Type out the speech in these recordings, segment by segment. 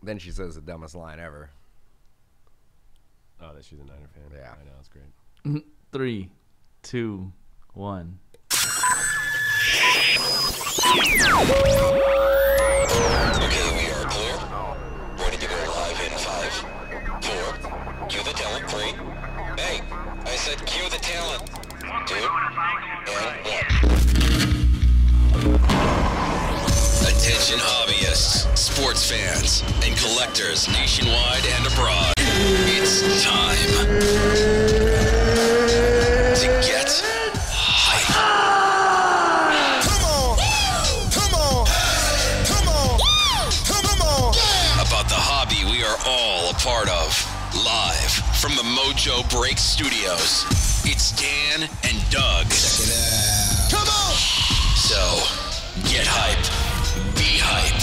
Then she says the dumbest line ever. Oh, that she's a Niner fan. Yeah. I know, it's great. 3, 2, 1. Okay, we are clear. Ready to go live in 5, 4. Cue the talent. 3. Hey, I said cue the talent. 2 and 1. Attention hobbyists, sports fans, and collectors nationwide and abroad. It's time to get hype. Come on! Come on! Come on! Come on! About the hobby we are all a part of. Live from the Mojo Break Studios, it's Dan and Doug. Check it out. Come on! So, get hype. Be hype.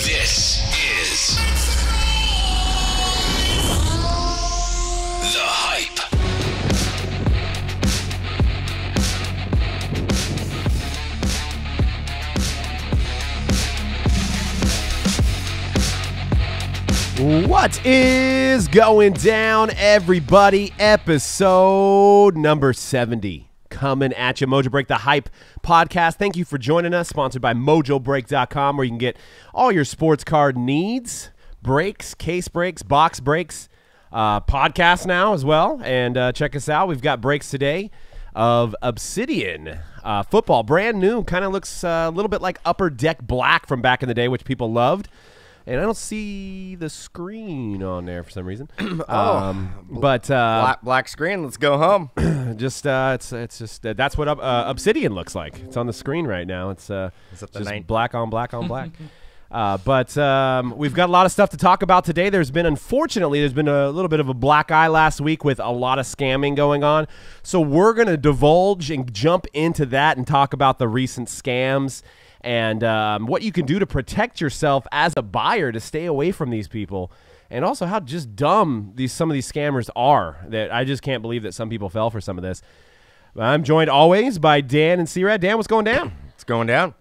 This is The Hype. What is going down, everybody? Episode number 70. Coming at you, Mojo Break, the Hype podcast. Thank you for joining us, sponsored by MojoBreak.com, where you can get all your sports card needs, breaks, case breaks, box breaks, podcasts now as well. And check us out. We've got breaks today of Obsidian football, brand new. Kind of looks a little bit like Upper Deck Black from back in the day, which people loved. And I don't see the screen on there for some reason. But Black screen. Let's go home. just it's just that's what Obsidian looks like. It's on the screen right now. It's just black on black on black. But we've got a lot of stuff to talk about today. Unfortunately, there's been a little bit of a black eye last week with a lot of scamming going on. So we're going to divulge and jump into that and talk about the recent scams and what you can do to protect yourself as a buyer to stay away from these people, and also how just dumb some of these scammers are. That I just can't believe that some people fell for some of this. I'm joined always by Dan and C-Rad. Dan, what's going down? It's going down.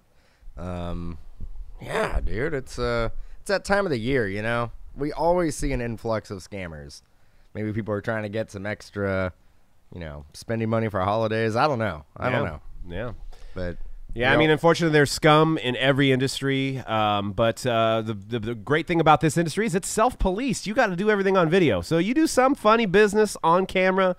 Yeah, dude. It's that time of the year, you know. We always see an influx of scammers. Maybe people are trying to get some extra, spending money for holidays. I don't know. I don't know. Yeah. But yeah, I mean, unfortunately, there's scum in every industry, but the great thing about this industry is it's self-policed. You got to do everything on video. So you do some funny business on camera,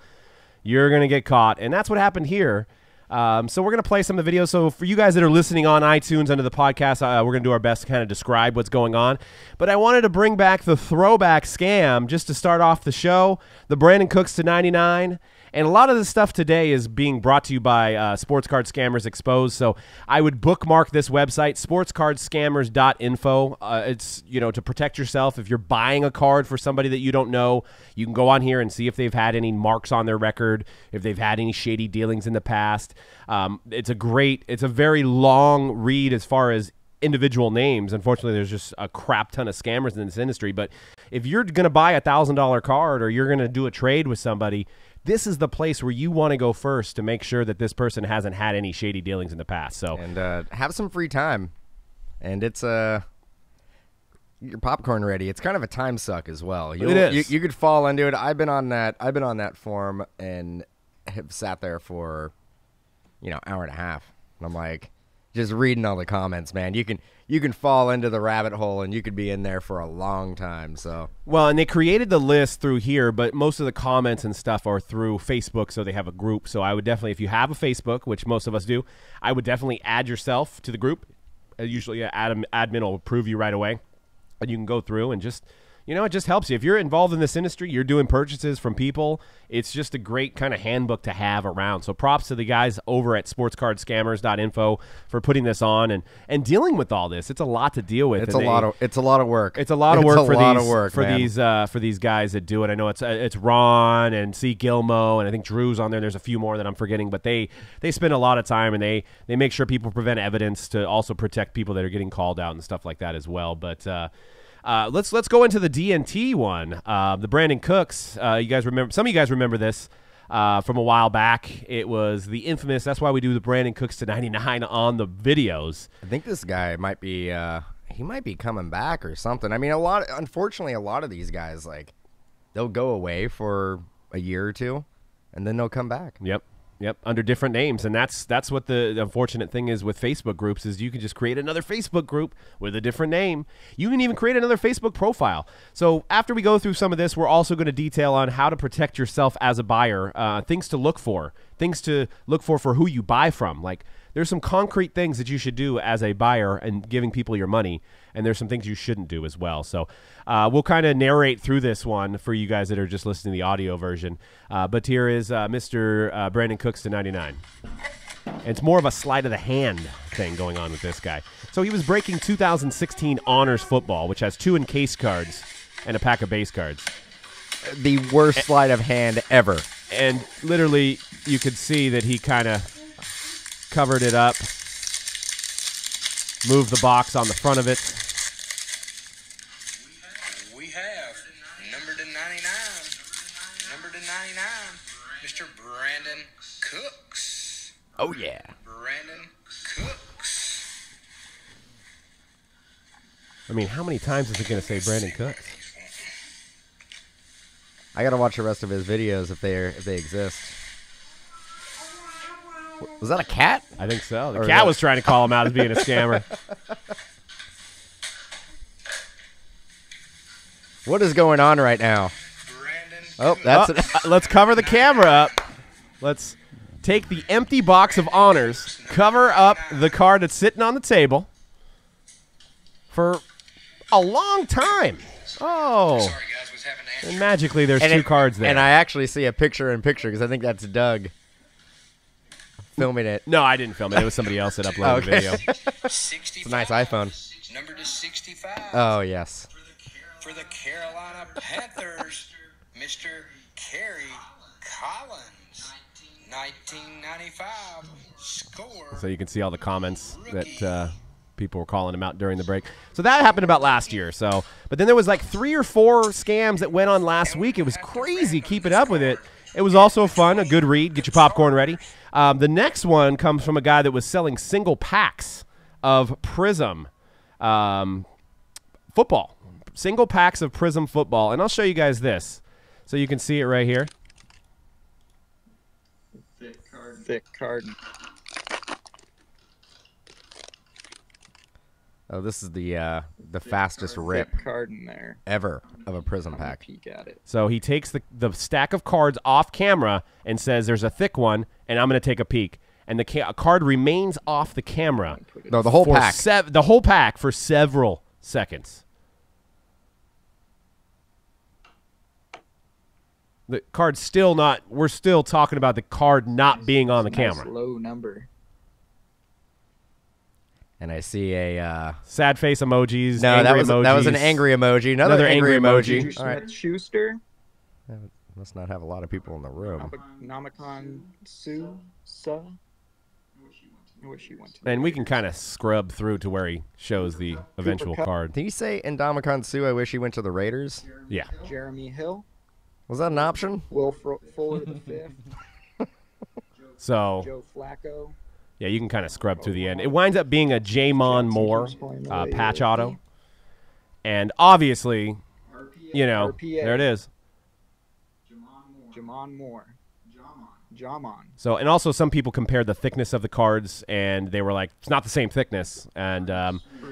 you're going to get caught, and that's what happened here. So we're going to play some of the videos. So for you guys that are listening on iTunes under the podcast, we're going to do our best to kind of describe what's going on. But I wanted to bring back the throwback scam just to start off the show, the Brandon Cooks to 99. And a lot of this stuff today is being brought to you by Sports Card Scammers Exposed. So I would bookmark this website, sportscardscammers.info. It's, to protect yourself. If you're buying a card for somebody that you don't know, you can go on here and see if they've had any marks on their record, if they've had any shady dealings in the past. It's a very long read as far as individual names. Unfortunately, there's just a crap ton of scammers in this industry. But if you're going to buy a $1,000 card or you're going to do a trade with somebody, this is the place where you want to go first to make sure that this person hasn't had any shady dealings in the past. So and have some free time, and it's your popcorn ready. It's kind of a time suck as well. It is. You could fall into it. I've been on that forum and have sat there for hour and a half. And I'm like, just reading all the comments, man. You can fall into the rabbit hole and you could be in there for a long time. So well, and they created the list through here, but most of the comments and stuff are through Facebook, so they have a group. So I would definitely, if you have a Facebook, which most of us do, I would definitely add yourself to the group. Usually, admin will approve you right away, and you can go through and just. It just helps you. If you're involved in this industry, you're doing purchases from people, it's just a great kind of handbook to have around. So props to the guys over at sportscardscammers.info for putting this on and dealing with all this. It's a lot to deal with. It's a lot of work. It's a lot of work for these guys that do it. I know it's Ron and C. Gilmo, and I think Drew's on there. There's a few more that I'm forgetting, but they spend a lot of time, and they make sure people prevent evidence to also protect people that are getting called out and stuff like that as well. But let's go into the DNT one. The Brandon Cooks. You guys remember? Some of you guys remember this from a while back. It was the infamous. That's why we do the Brandon Cooks to 99 on the videos. I think this guy might be. he might be coming back or something. I mean, unfortunately, a lot of these guys, like, they'll go away for a year or two, and then they'll come back. Yep. Under different names, and that's what the unfortunate thing is with Facebook groups is you can just create another Facebook group with a different name. You can even create another Facebook profile. So after we go through some of this, we're also going to detail on how to protect yourself as a buyer, things to look for who you buy from. Like, there's some concrete things that you should do as a buyer and giving people your money, and there's some things you shouldn't do as well. So we'll kind of narrate through this one for you guys that are just listening to the audio version. But here is Mr. Brandon Cooks to 99. And it's more of a sleight of the hand thing going on with this guy. So he was breaking 2016 Honors Football, which has 2 encased cards and a pack of base cards. The worst sleight of hand ever. And literally, you could see that he kind of covered it up, moved the box on the front of it. We have number to 99, Mr. Brandon Cooks. Oh, yeah. Brandon Cooks. I mean, how many times is it going to say Brandon Cooks? I got to watch the rest of his videos if they exist. Was that a cat? I think so. The Or cat that- was trying to call him out as being a scammer. What is going on right now? Brandon Oh, Cooks. that's it. Let's cover the camera up. Let's take the empty box of honors, cover up the card that's sitting on the table for a long time. Oh. Sorry, guys, was having to answer. And magically, there's 2 cards there. And I actually see a picture-in-picture because I think that's Doug filming it. No, I didn't film it. It was somebody else that uploaded the video. 65. It's a nice iPhone. Number to 65. Oh, yes. For the Carolina Panthers, Mr. Kerry Collins. 1995 score. So you can see all the comments that people were calling him out during the break. So that happened about last year. So, but then there was like 3 or 4 scams that went on last week. It was crazy keeping up with it. It was also fun, a good read. Get your popcorn ready. The next one comes from a guy that was selling single packs of Prism football. Single packs of Prism football. And I'll show you guys this. So you can see it right here. Thick card. Oh, this is the fastest rip Thick card in there. ever of a Prism pack. Peek at it. So he takes the stack of cards off camera and says there's a thick one, and I'm going to take a peek. And the card remains off the camera. No, the whole for pack. the whole pack for several seconds. The card's still not. We're still talking about the card not being on the Nice camera. low number. And I see a Sad face emojis. no, angry that was an emojis. angry emoji. Another angry emoji. Juju All right. Smith-Schuster. Must not have a lot of people in the room. Namacon Su. Sa. I wish he went to. And we can kind of scrub through to where he shows the eventual Cup. card. Did you say Indomicon Sue? I wish he went to the Raiders. Yeah. Jeremy Hill. Was that an option? Will Fuller the fifth. So Joe Flacco. yeah, you can kind of scrub through the end. It winds up being a Jamon Moore patch auto. And obviously, you know, RPA. there it is. Jamon Moore. Jamon. So, and also some people compared the thickness of the cards, and they were like, it's not the same thickness. And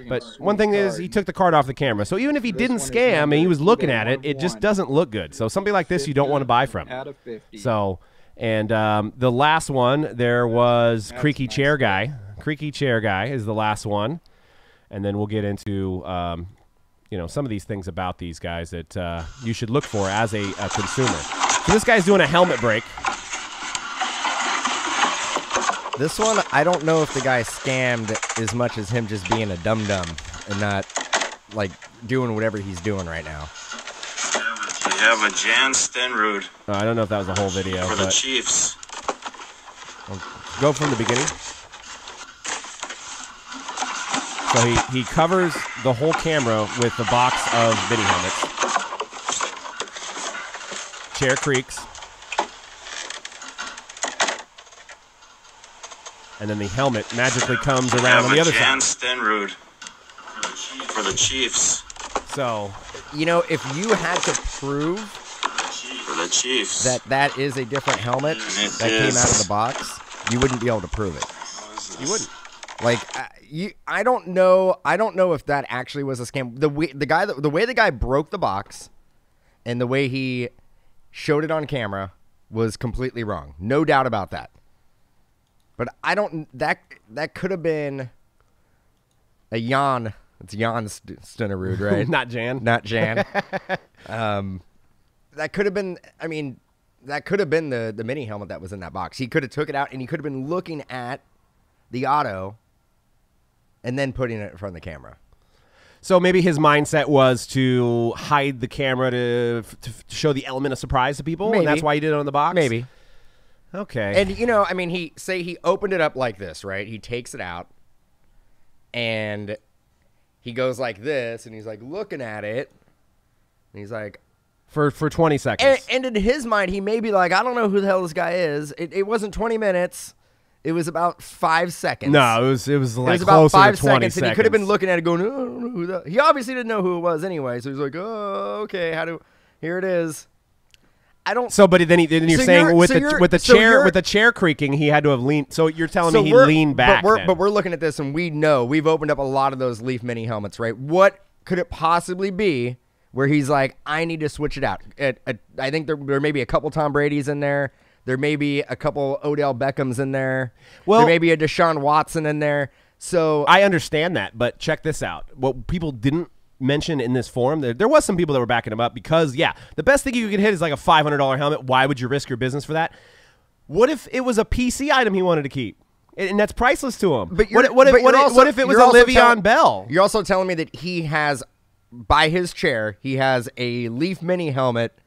but one thing is, he took the card off the camera. So even if he didn't one is scam and he was numbered looking at it, it just 1/1. doesn't look good. So somebody like this, you don't want to buy from. Out of 50. So, and the last one, there was That's Creaky nice. Chair Guy. Creaky Chair Guy is the last one. And then we'll get into, you know, some of these things about these guys that you should look for as a consumer. So this guy's doing a helmet break. This one, I don't know if the guy scammed as much as him just being a dum-dum and not, like, doing whatever he's doing right now. We have a Jan Stenrud I don't know if that was the whole video, for the but Chiefs. go from the beginning. So he covers the whole camera with the box of mini helmets. Chair creaks. And then the helmet magically comes around on the other Jan side. Stenrud for the Chiefs. So, You know, if you had to prove For the Chiefs. that is a different helmet it that came is. out of the box, you wouldn't be able to prove it. you wouldn't. Like, I don't know. I don't know if that actually was a scam. The way the guy broke the box, and the way he showed it on camera was completely wrong. No doubt about that. But I don't. That could have been a Jan. It's Jan Stunnerud, right? Not Jan. Not Jan. That could have been. I mean, that could have been the mini helmet that was in that box. He could have took it out, and he could have been looking at the auto, and then putting it in front of the camera. So maybe his mindset was to hide the camera to show the element of surprise to people, Maybe. and that's why he did it on the box? Maybe. Okay. And, you know, I mean, he opened it up like this, right? He takes it out, and he goes like this, and he's, like, looking at it, and he's like... For 20 seconds. And in his mind, he may be like, I don't know who the hell this guy is. It wasn't 20 minutes. It was about 5 seconds. No, it was like it was about closer 5 to 20 seconds, and he could have been looking at it going, oh, I don't know who that. He obviously didn't know who it was anyway, so he's like, oh, okay, here it is. I don't. So, but then you're So saying you're- with so you're- the chair creaking, he had to have leaned. So you're telling me he we're- leaned back. But we're looking at this, and we've opened up a lot of those Leaf mini helmets, right? What could it possibly be where he's like, I need to switch it out? I think there may be a couple Tom Brady's in there. There may be a couple Odell Beckhams in there. Well- there may be a Deshaun Watson in there. So I understand that, but check this out. What people didn't mention in this forum, there was some people that were backing him up because, yeah, the best thing you could hit is like a $500 helmet. Why would you risk your business for that? What if it was a PC item he wanted to keep? And that's priceless to him. But what if it was a Le'Veon Bell? You're also telling me that he has, by his chair, he has a Leaf mini helmet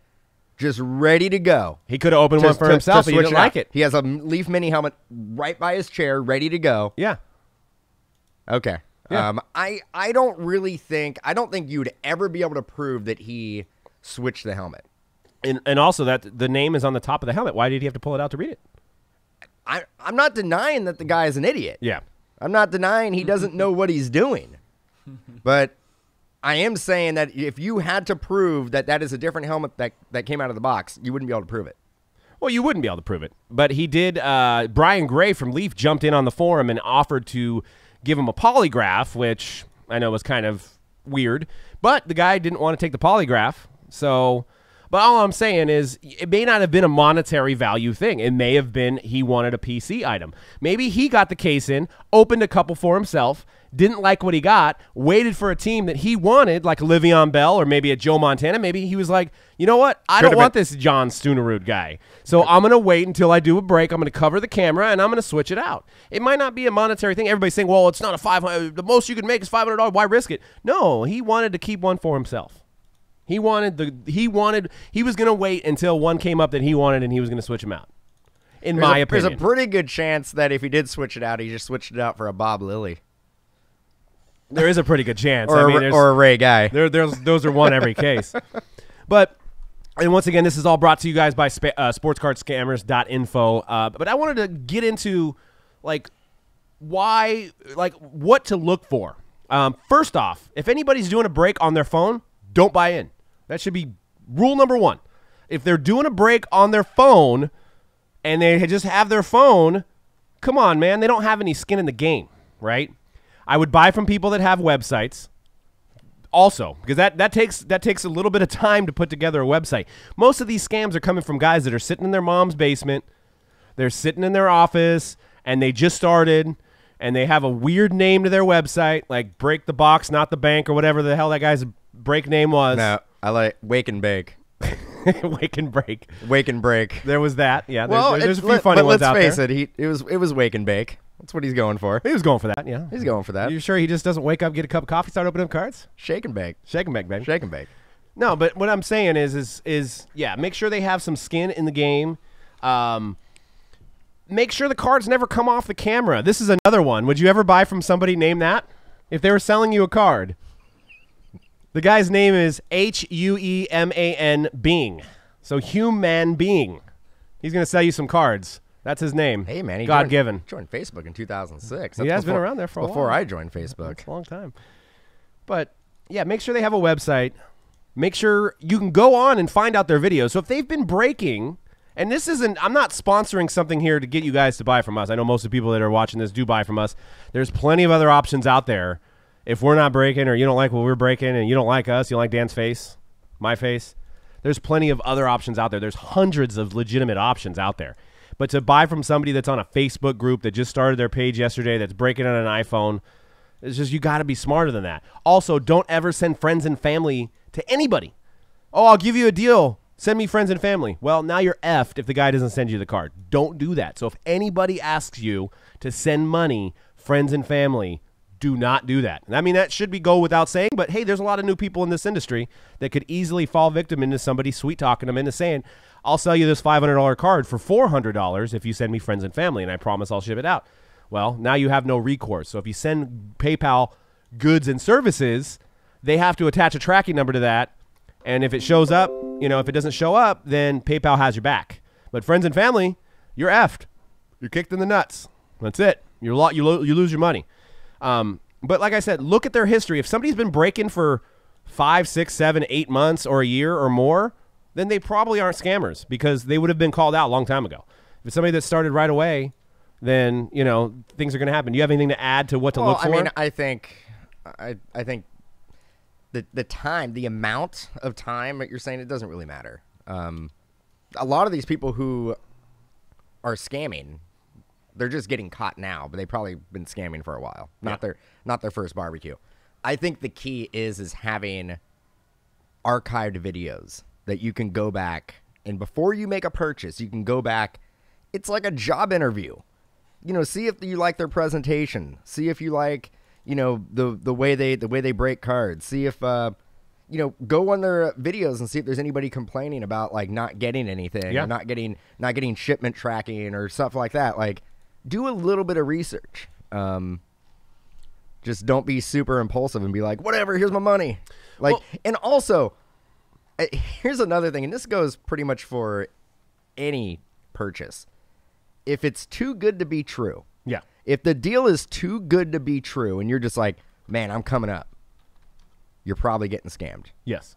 just ready to go. He could have opened one for himself, but he didn't like it. He has a Leaf mini helmet right by his chair, ready to go. Yeah. Okay. Yeah. I don't think you'd ever be able to prove that he switched the helmet. And also that the name is on the top of the helmet. Why did he have to pull it out to read it? I'm not denying that the guy is an idiot. Yeah. I'm not denying he doesn't know what he's doing. But I am saying that if you had to prove that is a different helmet that came out of the box, you wouldn't be able to prove it. Well, you wouldn't be able to prove it. But he did. Brian Gray from Leaf jumped in on the forum and offered to give him a polygraph, which I know was kind of weird. But the guy didn't want to take the polygraph. So, but all I'm saying is it may not have been a monetary value thing. It may have been he wanted a PC item. Maybe he got the case in, opened a couple for himself, didn't like what he got, waited for a team that he wanted, like a Le'Veon Bell or maybe a Joe Montana. Maybe he was like, you know what? I don't want this John Stunnerud guy. So I'm going to wait until I do a break. I'm going to cover the camera, and I'm going to switch it out. It might not be a monetary thing. Everybody's saying, well, it's not a $500. The most you can make is $500. Why risk it? No, he wanted to keep one for himself. He was going to wait until one came up that he wanted, and he was going to switch him out. In my opinion. There's a pretty good chance that if he did switch it out, he just switched it out for a Bob Lilly. There is a pretty good chance. Or a Ray Guy. Those are one every case. But, and once again, this is all brought to you guys by sportscardscammers.info. But I wanted to get into, like, what to look for. First off, if anybody's doing a break on their phone, don't buy in. That should be rule number one. If they're doing a break on their phone and they just have their phone, come on, man. They don't have any skin in the game, right? I would buy from people that have websites also, because that takes a little bit of time to put together a website. Most of these scams are coming from guys that are sitting in their mom's basement. They're sitting in their office, and they just started, and they have a weird name to their website, like Break the Box, Not the Bank, or whatever the hell that guy's break name was. No, I like Wake and Bake. Wake and Break. Wake and Break. There was that. Yeah, Well, there's a few funny ones out there. let's face it. It was Wake and Bake. That's what he's going for. He was going for that, yeah. He's going for that. You sure he just doesn't wake up, get a cup of coffee, start opening up cards? Shake and bake. Shake and bake, baby. Shake and bake. No, but what I'm saying is yeah, make sure they have some skin in the game. Make sure the cards never come off the camera. This is another one. Would you ever buy from somebody named that? If they were selling you a card. The guy's name is Hueman Being. So human being. He's going to sell you some cards. That's his name. Hey, man. He God-given. joined Facebook in 2006. He has been around there for a while. Before I joined Facebook. That's a long time. But Yeah, make sure they have a website. Make sure you can go on and find out their videos. So if they've been breaking, and this isn't, I'm not sponsoring something here to get you guys to buy from us. I know most of the people that are watching this do buy from us. There's plenty of other options out there. If we're not breaking or you don't like what we're breaking and you don't like us, you don't like Dan's face, my face, there's plenty of other options out there. There's hundreds of legitimate options out there. But to buy from somebody that's on a Facebook group that just started their page yesterday that's breaking on an iPhone, it's just you got to be smarter than that. Also, don't ever send friends and family to anybody. Oh, I'll give you a deal. Send me friends and family. Well, now you're effed if the guy doesn't send you the card. Don't do that. So if anybody asks you to send money, friends and family, do not do that. I mean, that should go without saying, but hey, there's a lot of new people in this industry that could easily fall victim into somebody sweet-talking them into saying, I'll sell you this $500 card for $400 if you send me friends and family, and I promise I'll ship it out. Well, now you have no recourse. So if you send PayPal goods and services, they have to attach a tracking number to that, and if it shows up, if it doesn't show up, then PayPal has your back. But friends and family, you're effed. You're kicked in the nuts. That's it. You lose your money. But like I said, look at their history. If somebody's been breaking for 5, 6, 7, 8 months or a year or more, then they probably aren't scammers because they would have been called out a long time ago. If it's somebody that started right away, then, things are going to happen. Do you have anything to add to what to look for? I mean, I think the time, the amount of time that you're saying, it doesn't really matter. A lot of these people who are scamming, they're just getting caught now, but they've probably been scamming for a while. Not their first barbecue. I think the key is having archived videos that you can go back, and before you make a purchase, you can go back. It's like a job interview. See if you like their presentation. See if you like, the way they break cards. See if go on their videos and see if there's anybody complaining about like not getting anything, or not getting shipment tracking or stuff like that. Like, do a little bit of research. Just don't be super impulsive and be like, whatever, here's my money. Like, and also, here's another thing, and this goes pretty much for any purchase. If it's too good to be true, if the deal is too good to be true, and you're just like, man, I'm coming up, you're probably getting scammed. Yes.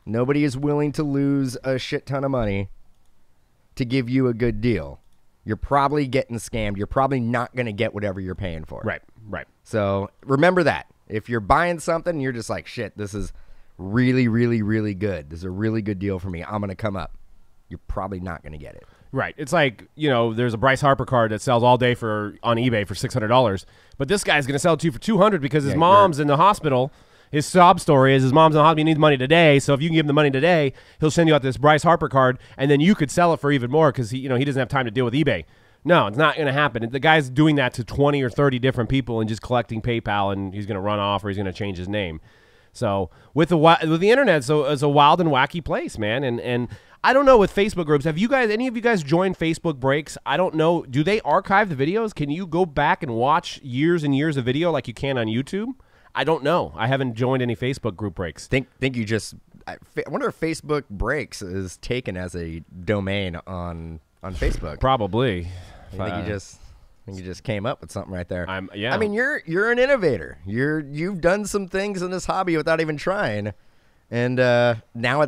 Nobody is willing to lose a shit ton of money to give you a good deal. You're probably getting scammed. You're probably not going to get whatever you're paying for. Right. So remember that. If you're buying something and you're just like, shit, this is really, really, really good. This is a really good deal for me. I'm going to come up. You're probably not going to get it. Right. It's like, there's a Bryce Harper card that sells all day on eBay for $600, but this guy's going to sell it to you for $200 because his mom's in the hospital. His sob story is his mom's in the hospital. He needs money today. So if you can give him the money today, he'll send you out this Bryce Harper card, and then you could sell it for even more because he doesn't have time to deal with eBay. No, it's not going to happen. The guy's doing that to 20 or 30 different people and just collecting PayPal, and he's going to run off or he's going to change his name. So with the internet, it's a wild and wacky place, man. And I don't know with Facebook groups. Have any of you guys joined Facebook breaks? I don't know. Do they archive the videos? Can you go back and watch years and years of video like you can on YouTube? I don't know. I haven't joined any Facebook group breaks. Think you just. I wonder if Facebook breaks is taken as a domain on Facebook. Probably. I think you just came up with something right there. I mean, you're an innovator. You've done some things in this hobby without even trying, and now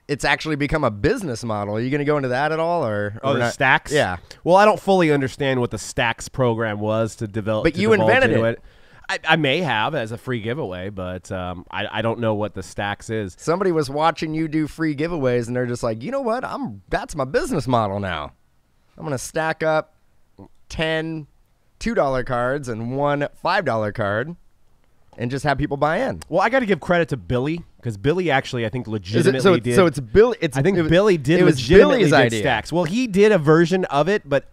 it's actually become a business model. Are you going to go into that at all, or the not? Stacks? Yeah. Well, I don't fully understand what the Stacks program was to develop. But you invented it. I may have as a free giveaway, but I don't know what the Stacks is. Somebody was watching you do free giveaways, and they're just like, you know what? That's my business model now. I'm going to stack up 10 $2 cards and one $5 card and just have people buy in. Well, I got to give credit to Billy because Billy actually, I think, legitimately did. So it's Billy. I think Billy did legitimately did Stacks. Well, he did a version of it, but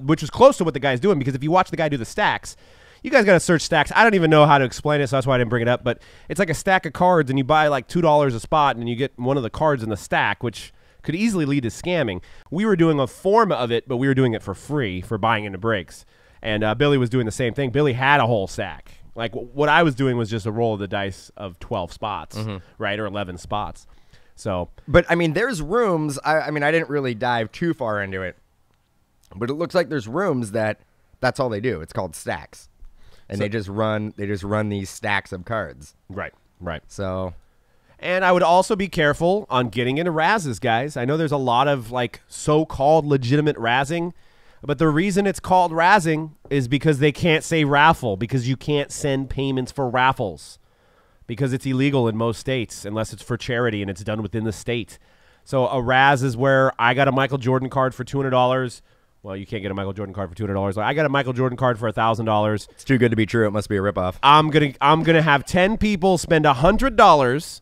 which was close to what the guy's doing, because if you watch the guy do the Stacks, you guys got to search Stacks. I don't even know how to explain it, so that's why I didn't bring it up. But it's like a stack of cards, and you buy like $2 a spot, and you get one of the cards in the stack, which could easily lead to scamming. We were doing a form of it, but we were doing it for free for buying into breaks. And Billy was doing the same thing. Billy had a whole stack. Like what I was doing was just a roll of the dice of 12 spots, right, or 11 spots. So, but I mean, there's rooms. I mean, I didn't really dive too far into it, but it looks like there's rooms that's all they do. It's called stacks, and they just run these stacks of cards. Right. Right. So, and I would also be careful on getting into razzes, guys. I know there's a lot of like so-called legitimate razzing, but the reason it's called razzing is because they can't say raffle, because you can't send payments for raffles, because it's illegal in most states unless it's for charity and it's done within the state. So a razz is where I got a Michael Jordan card for $200. Well, you can't get a Michael Jordan card for $200. I got a Michael Jordan card for $1,000. it's too good to be true. It must be a ripoff. I'm gonna have 10 people spend $100,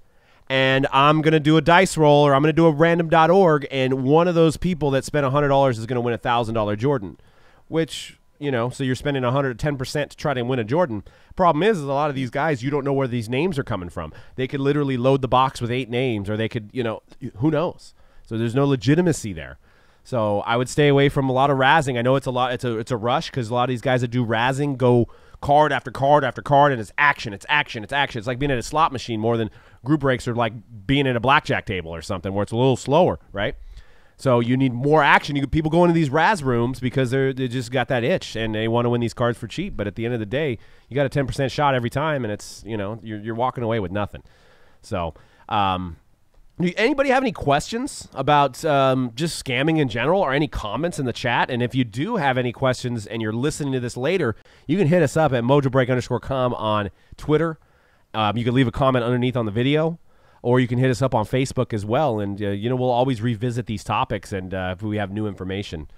and I'm gonna do a dice roll, or I'm gonna do a random.org, and one of those people that spent $100 is gonna win a $1,000 Jordan, which, you know, so you're spending 110% to try to win a Jordan. Problem is a lot of these guys, you don't know where these names are coming from. They could literally load the box with 8 names, or they could, you know, who knows? So there's no legitimacy there. So I would stay away from a lot of razzing. I know it's a rush, because a lot of these guys that do razzing go card after card after card, and it's action, it's action, it's action. It's like being at a slot machine more than group breaks, or like being at a blackjack table or something where it's a little slower, right? So you need more action. People go into these razz rooms because they just got that itch and they want to win these cards for cheap. But at the end of the day, you got a 10% shot every time, and it's, you know, you're walking away with nothing. So, anybody have any questions about just scamming in general, or any comments in the chat? And if you do have any questions and you're listening to this later, you can hit us up at mojobreak_com on Twitter. You can leave a comment underneath on the video, or you can hit us up on Facebook as well. And, you know, we'll always revisit these topics, and if we have new information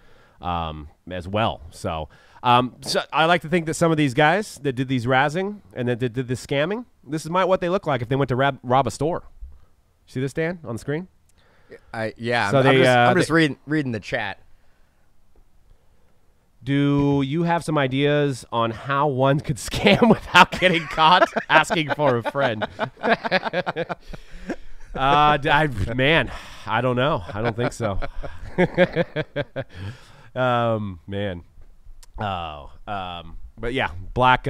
as well. So I like to think that some of these guys that did these razzing and that did this scamming, this is what they look like if they went to rob a store. See this, Dan, on the screen? Yeah, So I'm just reading the chat. Do you have some ideas on how one could scam without getting caught? Asking for a friend. Man, I don't know. I don't think so. Man. But yeah, black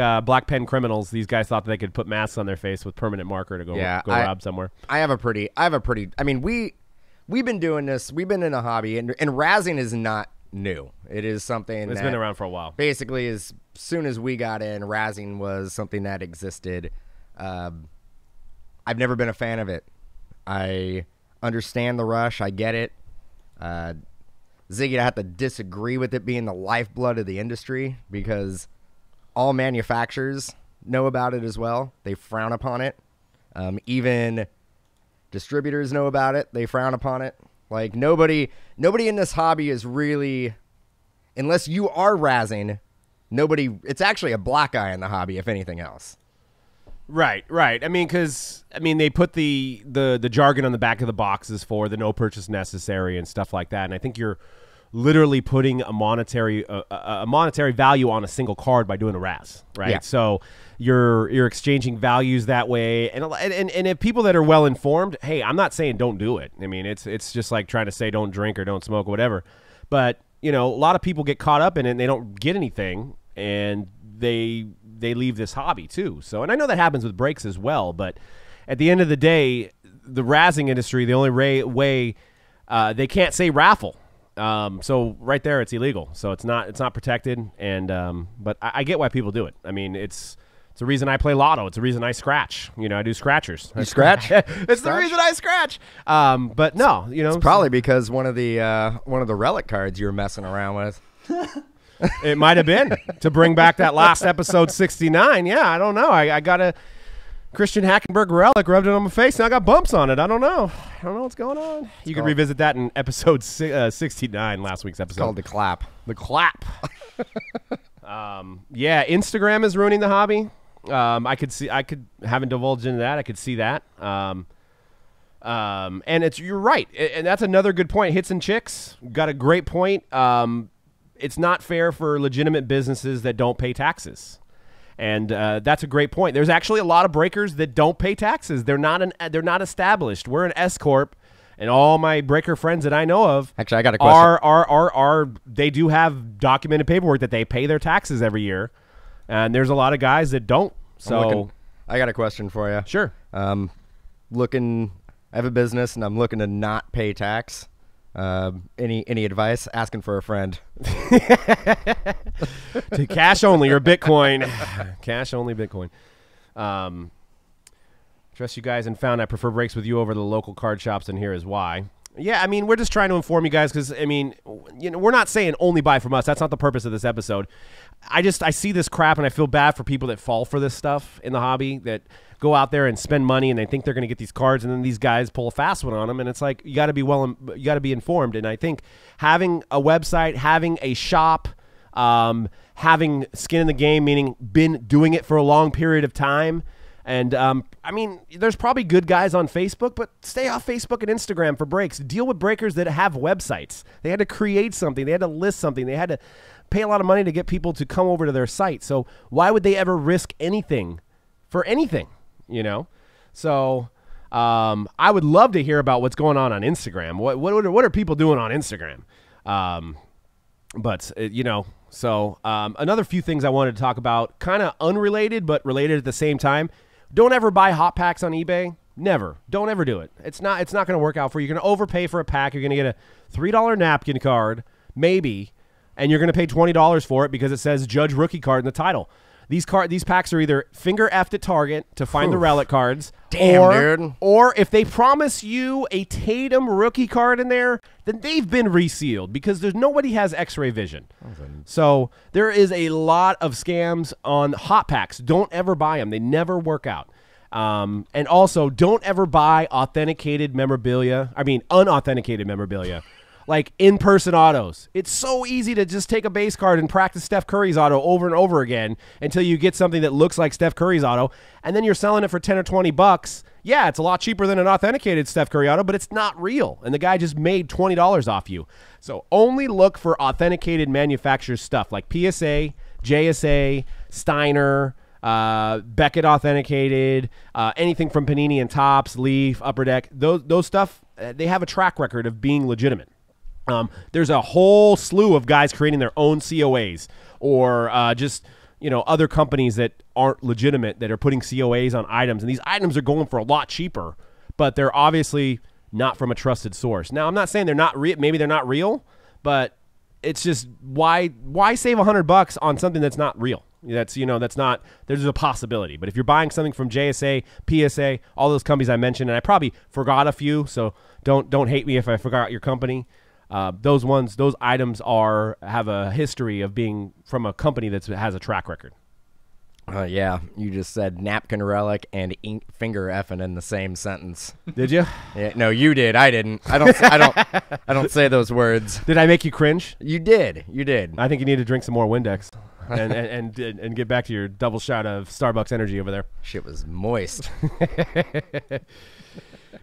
pen criminals. These guys thought that they could put masks on their face with permanent marker to go rob somewhere. I have a pretty. I mean, we've been doing this. We've been in a hobby, and razzing is not new. It is something It's been around for a while. Basically, as soon as we got in, razzing was something that existed. I've never been a fan of it. I understand the rush. I get it. Ziggy, I have to disagree with it being the lifeblood of the industry, because all manufacturers know about it as well. They frown upon it. Even distributors know about it. They frown upon it. Like, nobody in this hobby is really, unless you are razzing, it's actually a black eye in the hobby, if anything else. Right. I mean, because they put the jargon on the back of the boxes for the no purchase necessary and stuff like that, and I think you're literally putting a monetary value on a single card by doing a razz, right? Yeah. So you're exchanging values that way, and if people that are well informed, hey, I'm not saying don't do it. I mean, it's just like trying to say don't drink or don't smoke or whatever, but you know, a lot of people get caught up in it and they don't get anything, and they leave this hobby too. So, and I know that happens with breaks as well, but at the end of the day, the razzing industry, the only way they can't say raffle. So right there, it's illegal. So it's not protected. And but I get why people do it. I mean, it's the reason I play lotto. It's the reason I scratch. You know, I do scratchers. You scratch? It's the reason I scratch. But no, you know, It's probably because one of the relic cards you were messing around with. it might have been to bring back that last episode 69. Yeah, I don't know. I got a Christian Hackenberg relic, rubbed it on my face, and I got bumps on it. I don't know what's going on. You can revisit that in episode 69, last week's episode. It's called the clap. The clap. Yeah, Instagram is ruining the hobby. Haven't divulged into that. I could see that. And you're right. And that's another good point. Hits and chicks. Got a great point. It's not fair for legitimate businesses that don't pay taxes. And that's a great point. There's actually a lot of breakers that don't pay taxes. They're not established. We're an S corp, and all my breaker friends that I know of, actually, I got a question. They do have documented paperwork that they pay their taxes every year, and there's a lot of guys that don't. So I got a question for you. Sure. I have a business, and I'm looking to not pay tax. Any advice? Asking for a friend. To cash only or Bitcoin. Cash only Bitcoin. Trying Trust you guys and found I prefer breaks with you over the local card shops, and here is why. Yeah, I mean, we're just trying to inform you guys because, I mean, we're not saying only buy from us. That's not the purpose of this episode. I see this crap and I feel bad for people that fall for this stuff in the hobby, that go out there and spend money and they think they're going to get these cards, and then these guys pull a fast one on them, and it's like you got to be informed. And I think having a website, having a shop, having skin in the game, meaning been doing it for a long period of time. And, I mean, there's probably good guys on Facebook, but stay off Facebook and Instagram for breaks. Deal with breakers that have websites. They had to create something. They had to list something. They had to pay a lot of money to get people to come over to their site. So why would they ever risk anything for anything, So I would love to hear about what's going on Instagram. What are people doing on Instagram? So another few things I wanted to talk about, kind of unrelated but related at the same time. Don't ever buy hot packs on eBay. Never. Don't ever do it. It's not going to work out for you. You're going to overpay for a pack. You're going to get a $3 napkin card, maybe, and you're going to pay $20 for it because it says Judge Rookie card in the title. These packs are either finger effed at Target to find the relic cards, Damn, or if they promise you a Tatum rookie card in there, then they've been resealed because nobody has X-ray vision. So there is a lot of scams on hot packs. Don't ever buy them; they never work out. And also, don't ever buy unauthenticated memorabilia. Like in-person autos. It's so easy to just take a base card and practice Steph Curry's auto over and over again until you get something that looks like Steph Curry's auto, and then you're selling it for $10 or $20. Yeah, it's a lot cheaper than an authenticated Steph Curry auto, but it's not real, and the guy just made $20 off you. So only look for authenticated manufacturer stuff like PSA, JSA, Steiner, Beckett authenticated, anything from Panini and Topps, Leaf, Upper Deck. Those stuff, they have a track record of being legitimate. There's a whole slew of guys creating their own COAs or other companies that aren't legitimate that are putting COAs on items. And these items are going for a lot cheaper, but they're obviously not from a trusted source. Now, I'm not saying they're not maybe they're not real, but it's just why save $100 on something that's not real? That's not, there's a possibility. But if you're buying something from JSA, PSA, all those companies I mentioned, and I probably forgot a few, so don't hate me if I forgot your company. Those items have a history of being from a company that has a track record. Yeah, you just said napkin relic and finger effing in the same sentence. Did you? Yeah, no, you did. I didn't. I don't say those words. Did I make you cringe? You did. I think you need to drink some more Windex and get back to your double shot of Starbucks energy over there. Shit was moist.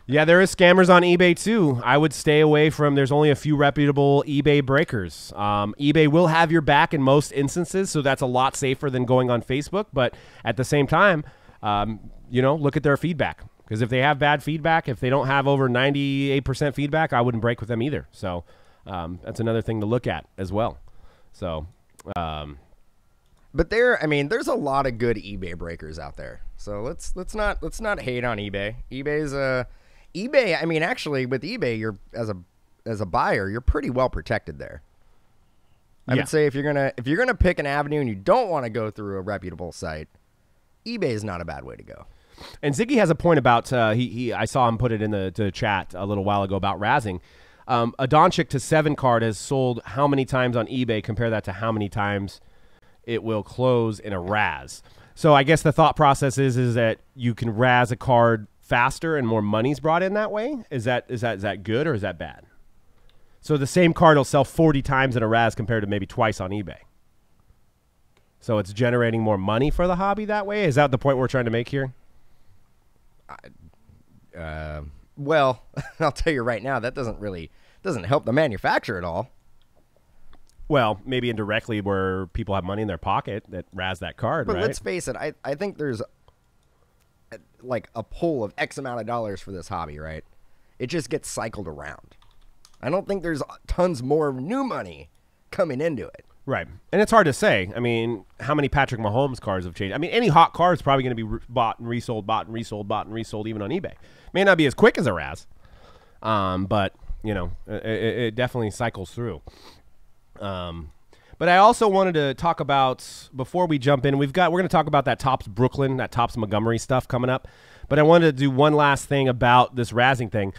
Yeah, there is scammers on eBay too. I would stay away from. There's only a few reputable eBay breakers. eBay will have your back in most instances, so that's a lot safer than going on Facebook. But at the same time, look at their feedback, because if they have bad feedback, if they don't have over 98% feedback, I wouldn't break with them either. So that's another thing to look at as well. So, but there's a lot of good eBay breakers out there. So let's not hate on eBay. eBay. I mean, actually, with eBay, you're as a buyer, you're pretty well protected there. I would say if you're gonna pick an avenue and you don't want to go through a reputable site, eBay is not a bad way to go. And Ziggy has a point about I saw him put it in the chat a little while ago about razzing. A Doncic to 7 card has sold how many times on eBay? Compare that to how many times it will close in a razz. So I guess the thought process is that you can razz a card faster and more money's brought in that way. Is that good or is that bad? So the same card will sell 40 times in a razz compared to maybe twice on eBay. So it's generating more money for the hobby that way? Is that the point we're trying to make here? Well, I'll tell you right now, that doesn't help the manufacturer at all. Well, maybe indirectly where people have money in their pocket that razz that card, but right? But let's face it, I think there's like a pull of X amount of dollars for this hobby, right? It just gets cycled around. I don't think there's tons more new money coming into it. Right. And it's hard to say. I mean, how many Patrick Mahomes cards have changed? I mean, any hot card is probably going to be bought and resold, even on eBay. May not be as quick as a razz, but, it definitely cycles through. But I also wanted to talk about, before we jump in, we're going to talk about that Topps Brooklyn, that Topps Montgomery stuff coming up. But I wanted to do one last thing about this razzing thing.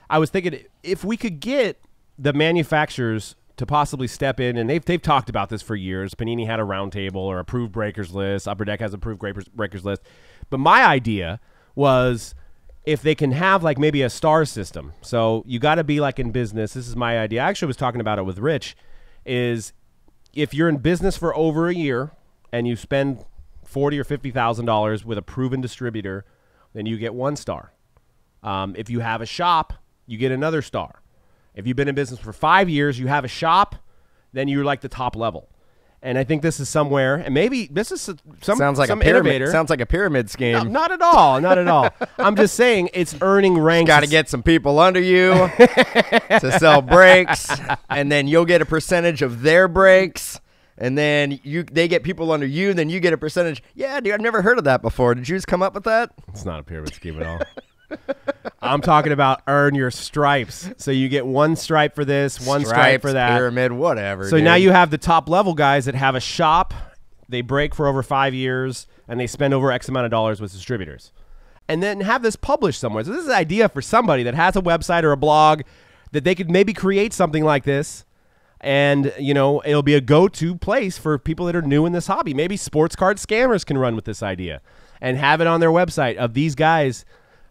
I was thinking if we could get the manufacturers to possibly step in, and they've talked about this for years. Panini had a roundtable or approved breakers list. Upper Deck has approved breakers list. But my idea was if they can have like maybe a star system. So you got to be like in business. This is my idea. I actually was talking about it with Rich. Is if you're in business for over a year and you spend $40,000 or $50,000 with a proven distributor, then you get 1 star. If you have a shop, you get another star. If you've been in business for 5 years, you have a shop, then you're like the top level. And I think this is somewhere, and maybe this is some pyramid. innovator. Sounds like a pyramid scheme. No, not at all. Not at all. I'm just saying it's earning ranks. Got to get some people under you to sell breaks, and then you'll get a percentage of their breaks, and then they get people under you, then you get a percentage. Yeah, dude, I've never heard of that before. Did you just come up with that? It's not a pyramid scheme at all. I'm talking about earn your stripes. So you get 1 stripe for this, 1 stripe for that. Pyramid, whatever. So dude. now you have the top level guys that have a shop, they break for over 5 years, and they spend over X amount of dollars with distributors. And then have this published somewhere. So this is an idea for somebody that has a website or a blog that they could maybe create something like this. And, you know, it'll be a go-to place for people that are new in this hobby. Maybe sports card scammers can run with this idea and have it on their website of these guys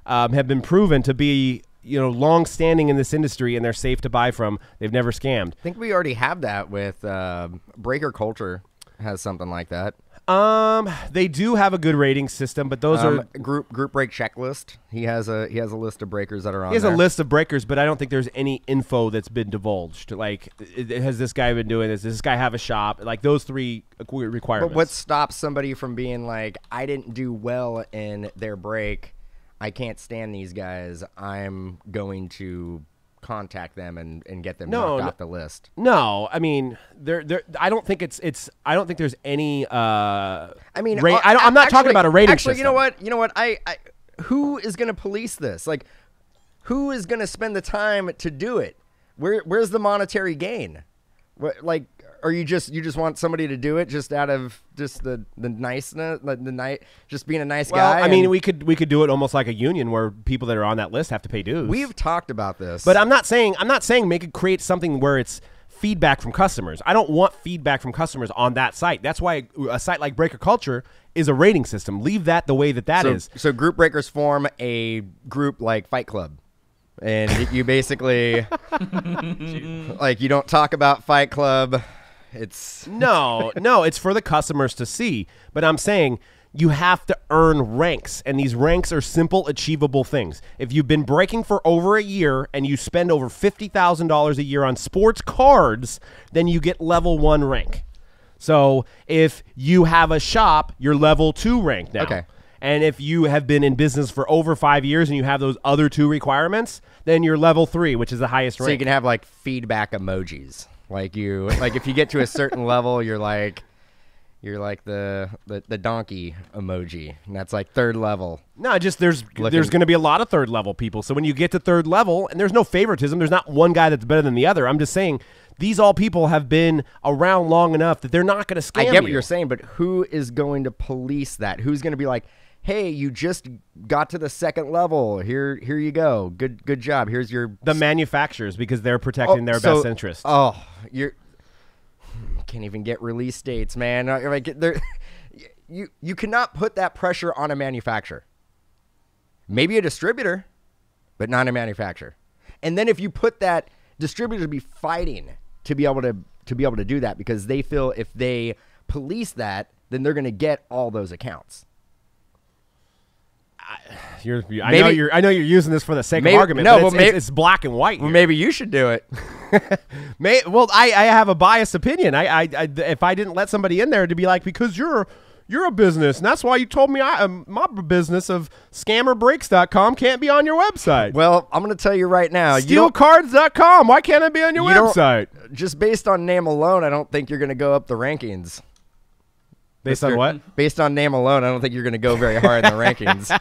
have been proven to be, you know, long-standing in this industry, and they're safe to buy from. They've never scammed. I think we already have that with Breaker Culture has something like that. They do have a good rating system, but those are group break checklist. He has a list of breakers that are on. He has there. a list of breakers, but I don't think there's any info that's been divulged. Like, has this guy been doing this? Does this guy have a shop? Like those 3 requirements. But what stops somebody from being like, I didn't do well in their break, I can't stand these guys, I'm going to contact them and get them knocked off the list? No, I mean, I don't think I don't think there's any. I mean, I'm not talking about a rating system. You know what? I who is going to police this? Like, who is going to spend the time to do it? Where's the monetary gain? Like, or you just want somebody to do it just out of just the niceness, just being a nice guy? I mean, we could do it almost like a union where people that are on that list have to pay dues. We've talked about this, but I'm not saying create something where it's feedback from customers. I don't want feedback from customers on that site. That's why a site like Breaker Culture is a rating system. Leave that the way that is. So group breakers form a group like Fight Club. And you basically, like, you don't talk about Fight Club. It's no, it's for the customers to see. But I'm saying you have to earn ranks, and these ranks are simple, achievable things. If you've been breaking for over a year and you spend over $50,000 a year on sports cards, then you get level 1 rank. So if you have a shop, you're level 2 rank now. Okay. And if you have been in business for over 5 years and you have those other 2 requirements, then you're level 3, which is the highest rank. So you can have like feedback emojis. Like if you get to a certain level, you're like the donkey emoji, and that's like 3rd level. No, just there's going to be a lot of 3rd level people. So when you get to 3rd level, and there's no favoritism, there's not one guy that's better than the other. I'm just saying these all people have been around long enough that they're not going to scam you. I get what you're saying, but who is going to police that? Who's going to be like, hey, you just got to the 2nd level. Here you go. Good job. Here's your... The manufacturers, because they're protecting their best interest. Oh, you can't even get release dates, man. Like, you cannot put that pressure on a manufacturer. Maybe a distributor, but not a manufacturer. And then if you put that distributor to be fighting to be able to do that, because they feel if they police that, then they're going to get all those accounts. I know you're using this for the sake of argument. No, but it's black and white. Well, maybe you should do it. I have a biased opinion. If I didn't let somebody in there to be like, because you're a business, and that's why you told me my business of scammerbreaks.com can't be on your website. Well, I'm going to tell you right now. Steelcards.com, why can't it be on your website? Just based on name alone, I don't think you're going to go up the rankings. Based on what? Based on name alone, I don't think you're going to go very hard in the rankings.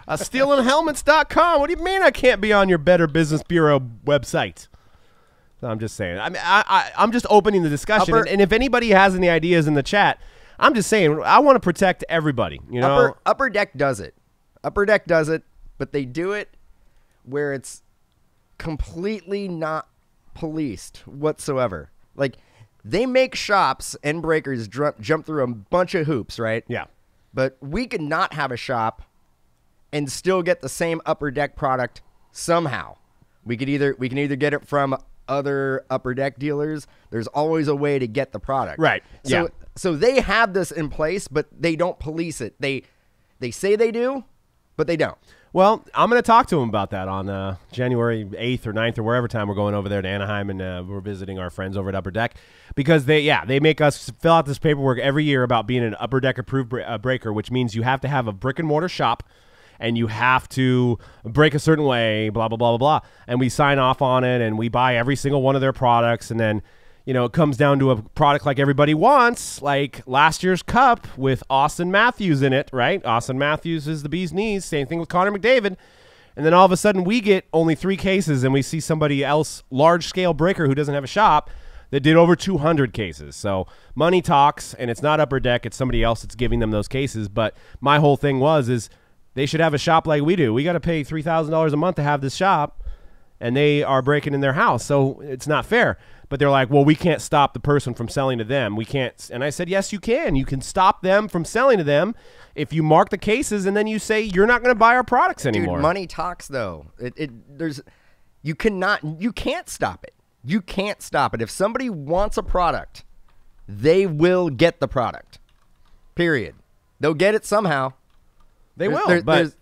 Steelandhelmets.com. What do you mean I can't be on your Better Business Bureau website? So I'm just saying. I mean, I'm just opening the discussion. And if anybody has any ideas in the chat, I'm just saying I want to protect everybody. You know, Upper Deck does it. Upper Deck does it, but they do it where it's completely not policed whatsoever. Like, they make shops and breakers jump through a bunch of hoops, right? Yeah. But we could not have a shop and still get the same Upper Deck product somehow. We can either get it from other Upper Deck dealers. There's always a way to get the product. Right. So they have this in place, but they don't police it. They say they do, but they don't. Well, I'm going to talk to them about that on January 8th or 9th or wherever time we're going over there to Anaheim, and we're visiting our friends over at Upper Deck, because they make us fill out this paperwork every year about being an Upper Deck approved breaker, which means you have to have a brick and mortar shop and you have to break a certain way, blah, blah, blah, blah, blah. And we sign off on it, and we buy every single one of their products, and then it comes down to a product like everybody wants, like last year's cup with Austin Matthews in it, right? Austin Matthews is the bee's knees. Same thing with Connor McDavid. And then all of a sudden we get only 3 cases, and we see somebody else, large-scale breaker who doesn't have a shop, that did over 200 cases. So money talks, and it's not Upper Deck. It's somebody else that's giving them those cases. But my whole thing is they should have a shop like we do. We got to pay $3,000 a month to have this shop, and they are breaking in their house. So it's not fair. But they're like, well, we can't stop the person from selling to them. We can't. And I said, yes, you can. You can stop them from selling to them if you mark the cases and then you say you're not going to buy our products anymore. Dude, money talks, though. You can't stop it. You can't stop it. If somebody wants a product, they will get the product. Period. They'll get it somehow. They will, but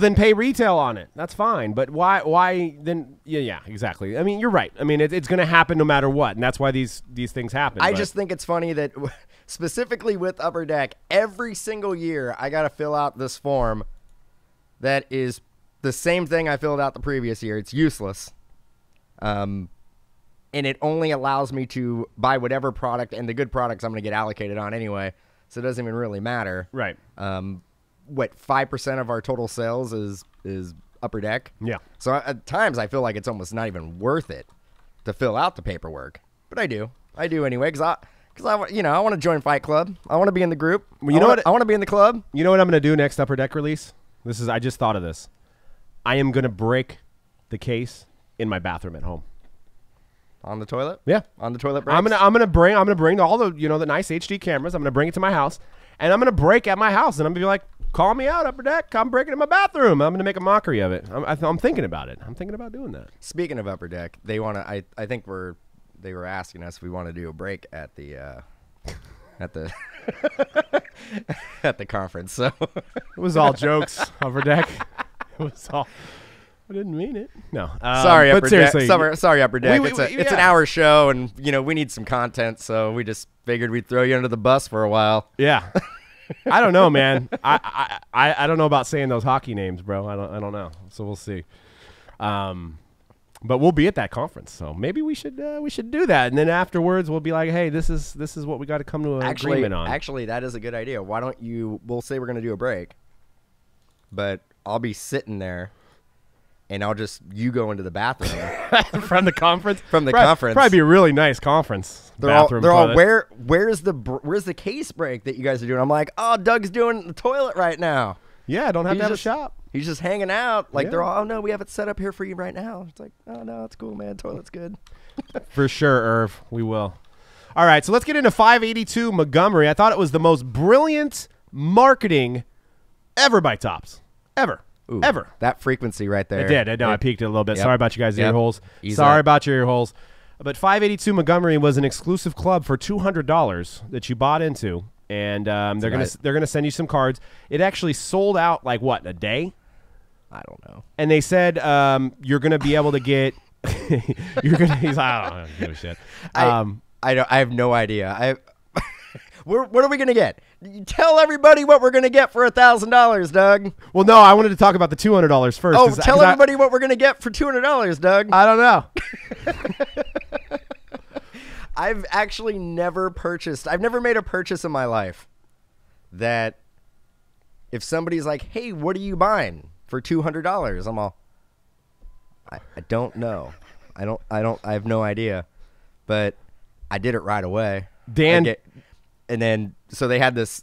then pay retail on it. That's fine. But why then? Yeah, exactly. I mean, you're right. I mean, it's going to happen no matter what, and that's why these things happen. I just think it's funny that specifically with Upper Deck, every single year I got to fill out this form that is the same thing I filled out the previous year. It's useless. And it only allows me to buy whatever product, and the good products I'm going to get allocated on anyway, so it doesn't even really matter. Right. 5% of our total sales is Upper Deck. Yeah. So at times I feel like it's almost not even worth it to fill out the paperwork, but I do anyway because I want to join Fight Club. I want to be in the group. Well, I want to be in the club. You know what I'm going to do next Upper Deck release? I just thought of this. I am going to break the case in my bathroom at home. On the toilet? Yeah. On the toilet breaks? I'm gonna bring all the the nice HD cameras. I'm gonna bring it to my house, and I'm gonna break at my house, and I'm gonna be like, call me out, Upper Deck. I'm breaking in my bathroom. I'm gonna make a mockery of it. I'm thinking about it. I'm thinking about doing that. Speaking of Upper Deck, they want to. I think they were asking us if we want to do a break at the at the at the conference. So it was all jokes, Upper Deck. It was all. I didn't mean it. No. Sorry, Upper Deck. Seriously. Sorry, Upper Deck. It's an hour show, and we need some content, so we just figured we'd throw you under the bus for a while. Yeah. I don't know, man. I don't know about saying those hockey names, bro. I don't know. So we'll see. But we'll be at that conference, so maybe we should do that, and then afterwards we'll be like, hey, this is what we got to come to an agreement on. Actually, that is a good idea. Why don't you? We'll say we're gonna do a break, but I'll be sitting there. And you go into the bathroom from the conference. Conference, probably be a really nice conference. They're all where's the case break that you guys are doing? I'm like, oh, Doug's doing the toilet right now. Yeah, I don't have to have a shop. He's just hanging out. Like they're all, oh no, we have it set up here for you right now. It's like, oh no, it's cool, man. Toilet's good. For sure, Irv. We will. All right, so let's get into 582 Montgomery. I thought it was the most brilliant marketing ever by Topps. Ever. Ooh, ever. That frequency right there. It did. I peeked it a little bit. Yep. Sorry about you guys' ear holes. Sorry about your ear holes. But 582 Montgomery was an exclusive club for $200 that you bought into, and they're gonna send you some cards. It actually sold out like what, a day? I don't know. And they said you're gonna be able to get. He's like, I don't give a shit. I have no idea. What are we going to get? Tell everybody what we're going to get for $1,000, Doug. Well, no, I wanted to talk about the $200 first. Oh, tell everybody what we're going to get for $200, Doug. I don't know. I've actually never made a purchase in my life that if somebody's like, hey, what are you buying for $200? I'm all, I don't know. I have no idea. But I did it right away. Dan. And then, so they had is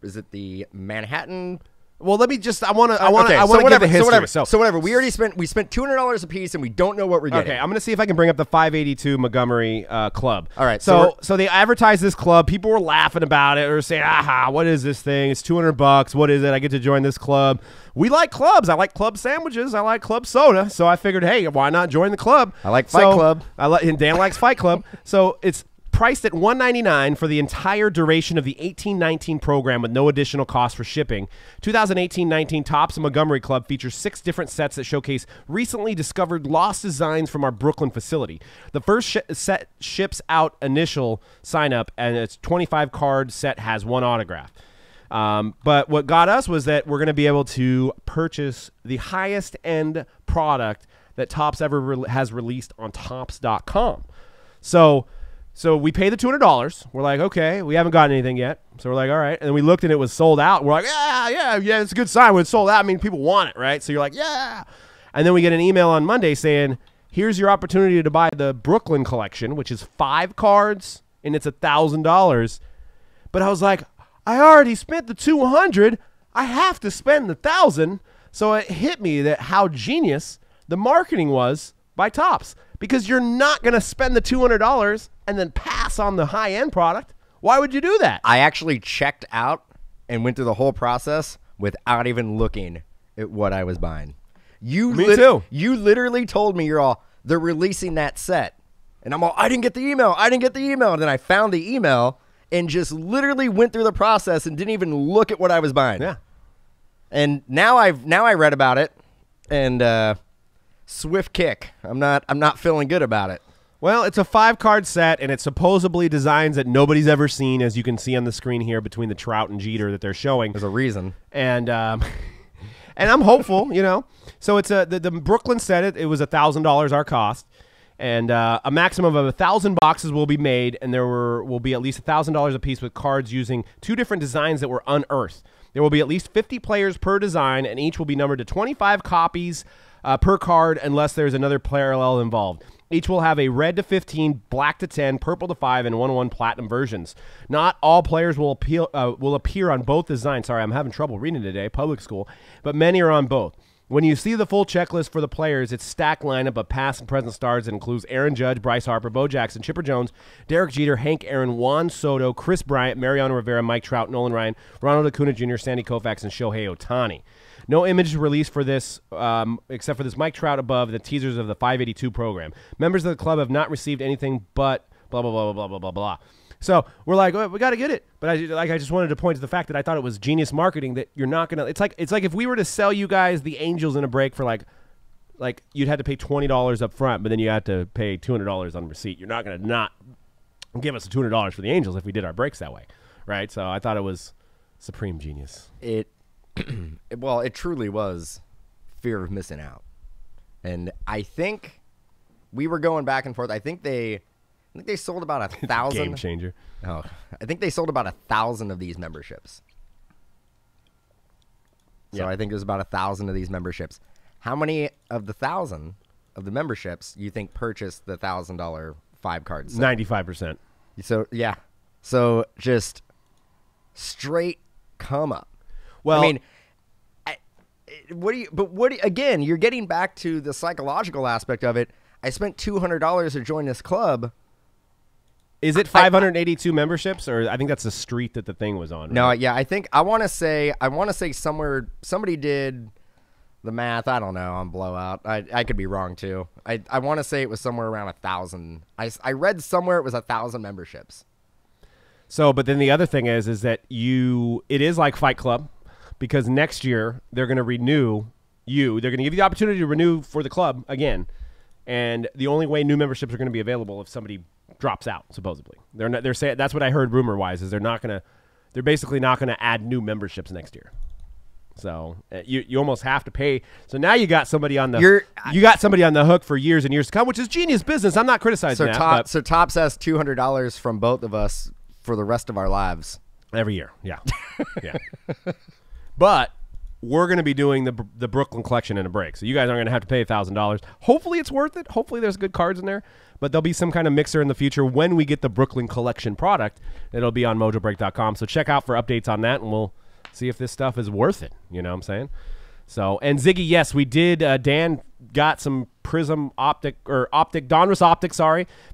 it the Manhattan Well, let me just. I want to. Okay, I want to give the history. So whatever. We spent $200 a piece, and we don't know what we're getting. Okay, I'm going to see if I can bring up the 582 Montgomery club. All right, So they advertised this club. People were laughing about it or saying, "Aha, what is this thing? It's $200. What is it? I get to join this club." We like clubs. I like club sandwiches. I like club soda. So I figured, hey, why not join the club? I like Fight Club. And Dan likes Fight Club. So it's priced at $199 for the entire duration of the 18-19 program with no additional cost for shipping. 2018-19 Topps Montgomery Club features 6 different sets that showcase recently discovered lost designs from our Brooklyn facility. The first set ships out initial sign-up, and its 25-card set has 1 autograph. But what got us was that we're going to be able to purchase the highest-end product that Topps ever has released on Topps.com. So we pay the $200. We're like, okay, we haven't gotten anything yet. So we're like, all right. And then we looked and it was sold out. We're like, yeah, it's a good sign when it's sold out. I mean, people want it, right? So you're like, yeah. And then we get an email on Monday saying, here's your opportunity to buy the Brooklyn collection, which is 5 cards, and it's $1,000. But I was like, I already spent the $200. I have to spend the $1,000. So it hit me that how genius the marketing was by Topps. Because you're not going to spend the $200 and then pass on the high-end product. Why would you do that? I actually checked out and went through the whole process without even looking at what I was buying. Me too. You literally told me they're releasing that set. And I'm all, I didn't get the email. And then I found the email and just literally went through the process and didn't even look at what I was buying. Yeah. And now I read about it, and swift kick. I'm not feeling good about it. Well, it's a 5-card set, and it's supposedly designs that nobody's ever seen, as you can see on the screen here between the Trout and Jeter that they're showing. There's a reason. And and I'm hopeful, you know. So it's the Brooklyn set. It was $1,000 our cost, and a maximum of 1,000 boxes will be made, and there will be at least $1,000 a piece with cards using 2 different designs that were unearthed. There will be at least 50 players per design, and each will be numbered to 25 copies per card unless there's another parallel involved. Each will have a red to 15, black to 10, purple to 5, and 1-1 platinum versions. Not all players will appear on both designs. Sorry, I'm having trouble reading today, public school, but many are on both. When you see the full checklist for the players, it's stacked lineup of past and present stars that includes Aaron Judge, Bryce Harper, Bo Jackson, Chipper Jones, Derek Jeter, Hank Aaron, Juan Soto, Chris Bryant, Mariano Rivera, Mike Trout, Nolan Ryan, Ronald Acuna Jr., Sandy Koufax, and Shohei Ohtani. No image released for this, except for this Mike Trout above the teasers of the 582 program. Members of the club have not received anything but blah, blah, blah, blah, blah, blah, blah. So we're like, oh, we got to get it. But I just wanted to point to the fact that I thought it was genius marketing that you're not going to. It's like if we were to sell you guys the Angels in a break for like you'd had to pay $20 up front, but then you had to pay $200 on receipt. You're not going to not give us the $200 for the Angels if we did our breaks that way, right? So I thought it was supreme genius. Well, it truly was fear of missing out. And I think we were going back and forth. I think they sold about 1,000. Game changer. Oh, I think they sold about 1,000 of these memberships. So Yeah. I think there's about 1,000 of these memberships. How many of the 1,000 of the memberships you think purchased the $1,000 5-card set? 95%. So yeah. So just straight come up. Well, I mean, again, you're getting back to the psychological aspect of it. I spent $200 to join this club. is it 582 memberships, or I think that's the street that the thing was on? Right? No, yeah, I want to say somewhere somebody did the math. I don't know on Blowout. I could be wrong too. I want to say it was somewhere around 1,000. I read somewhere it was 1,000 memberships. So, but then the other thing is that it is like Fight Club, because next year they're going to renew you. They're going to give you the opportunity to renew for the club again, and the only way new memberships are going to be available if somebody drops out. Supposedly, they're saying that's what I heard rumor wise is they're basically not going to add new memberships next year. So you almost have to pay. So now you got somebody on the hook for years and years to come, which is genius business. I'm not criticizing that. So Topps has $200 from both of us for the rest of our lives every year. Yeah, yeah. But we're going to be doing the Brooklyn collection in a break, so you guys aren't going to have to pay $1,000. Hopefully it's worth it. Hopefully there's good cards in there, but there'll be some kind of mixer in the future when we get the Brooklyn collection product. It'll be on mojobreak.com, so check out for updates on that, and we'll See if this stuff is worth it. You know what I'm saying? So, and Ziggy, yes, we did. Dan got some Prism Donruss optic,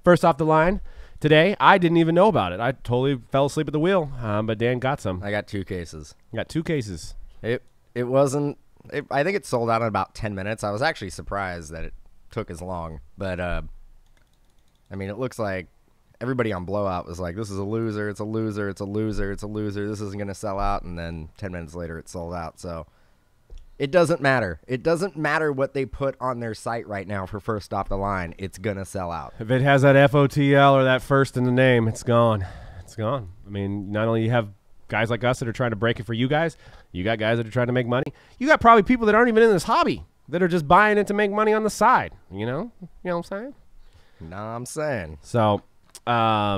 first off the line today. I didn't even know about it. I totally fell asleep at the wheel, but Dan got some. I got 2 cases. You got 2 cases. It wasn't. I think it sold out in about 10 minutes. I was actually surprised that it took as long. But I mean, it looks like everybody on Blowout was like, "This is a loser. It's a loser. It's a loser. It's a loser. This isn't gonna sell out." And then 10 minutes later, it sold out. So it doesn't matter. It doesn't matter what they put on their site right now for first off the line. It's gonna sell out. If it has that FOTL or that first in the name, it's gone. It's gone. I mean, not only you have guys like us that are trying to break it for you guys, you got guys that are trying to make money. You got probably people that aren't even in this hobby that are just buying it to make money on the side. You know what I'm saying? No, I'm saying. So, I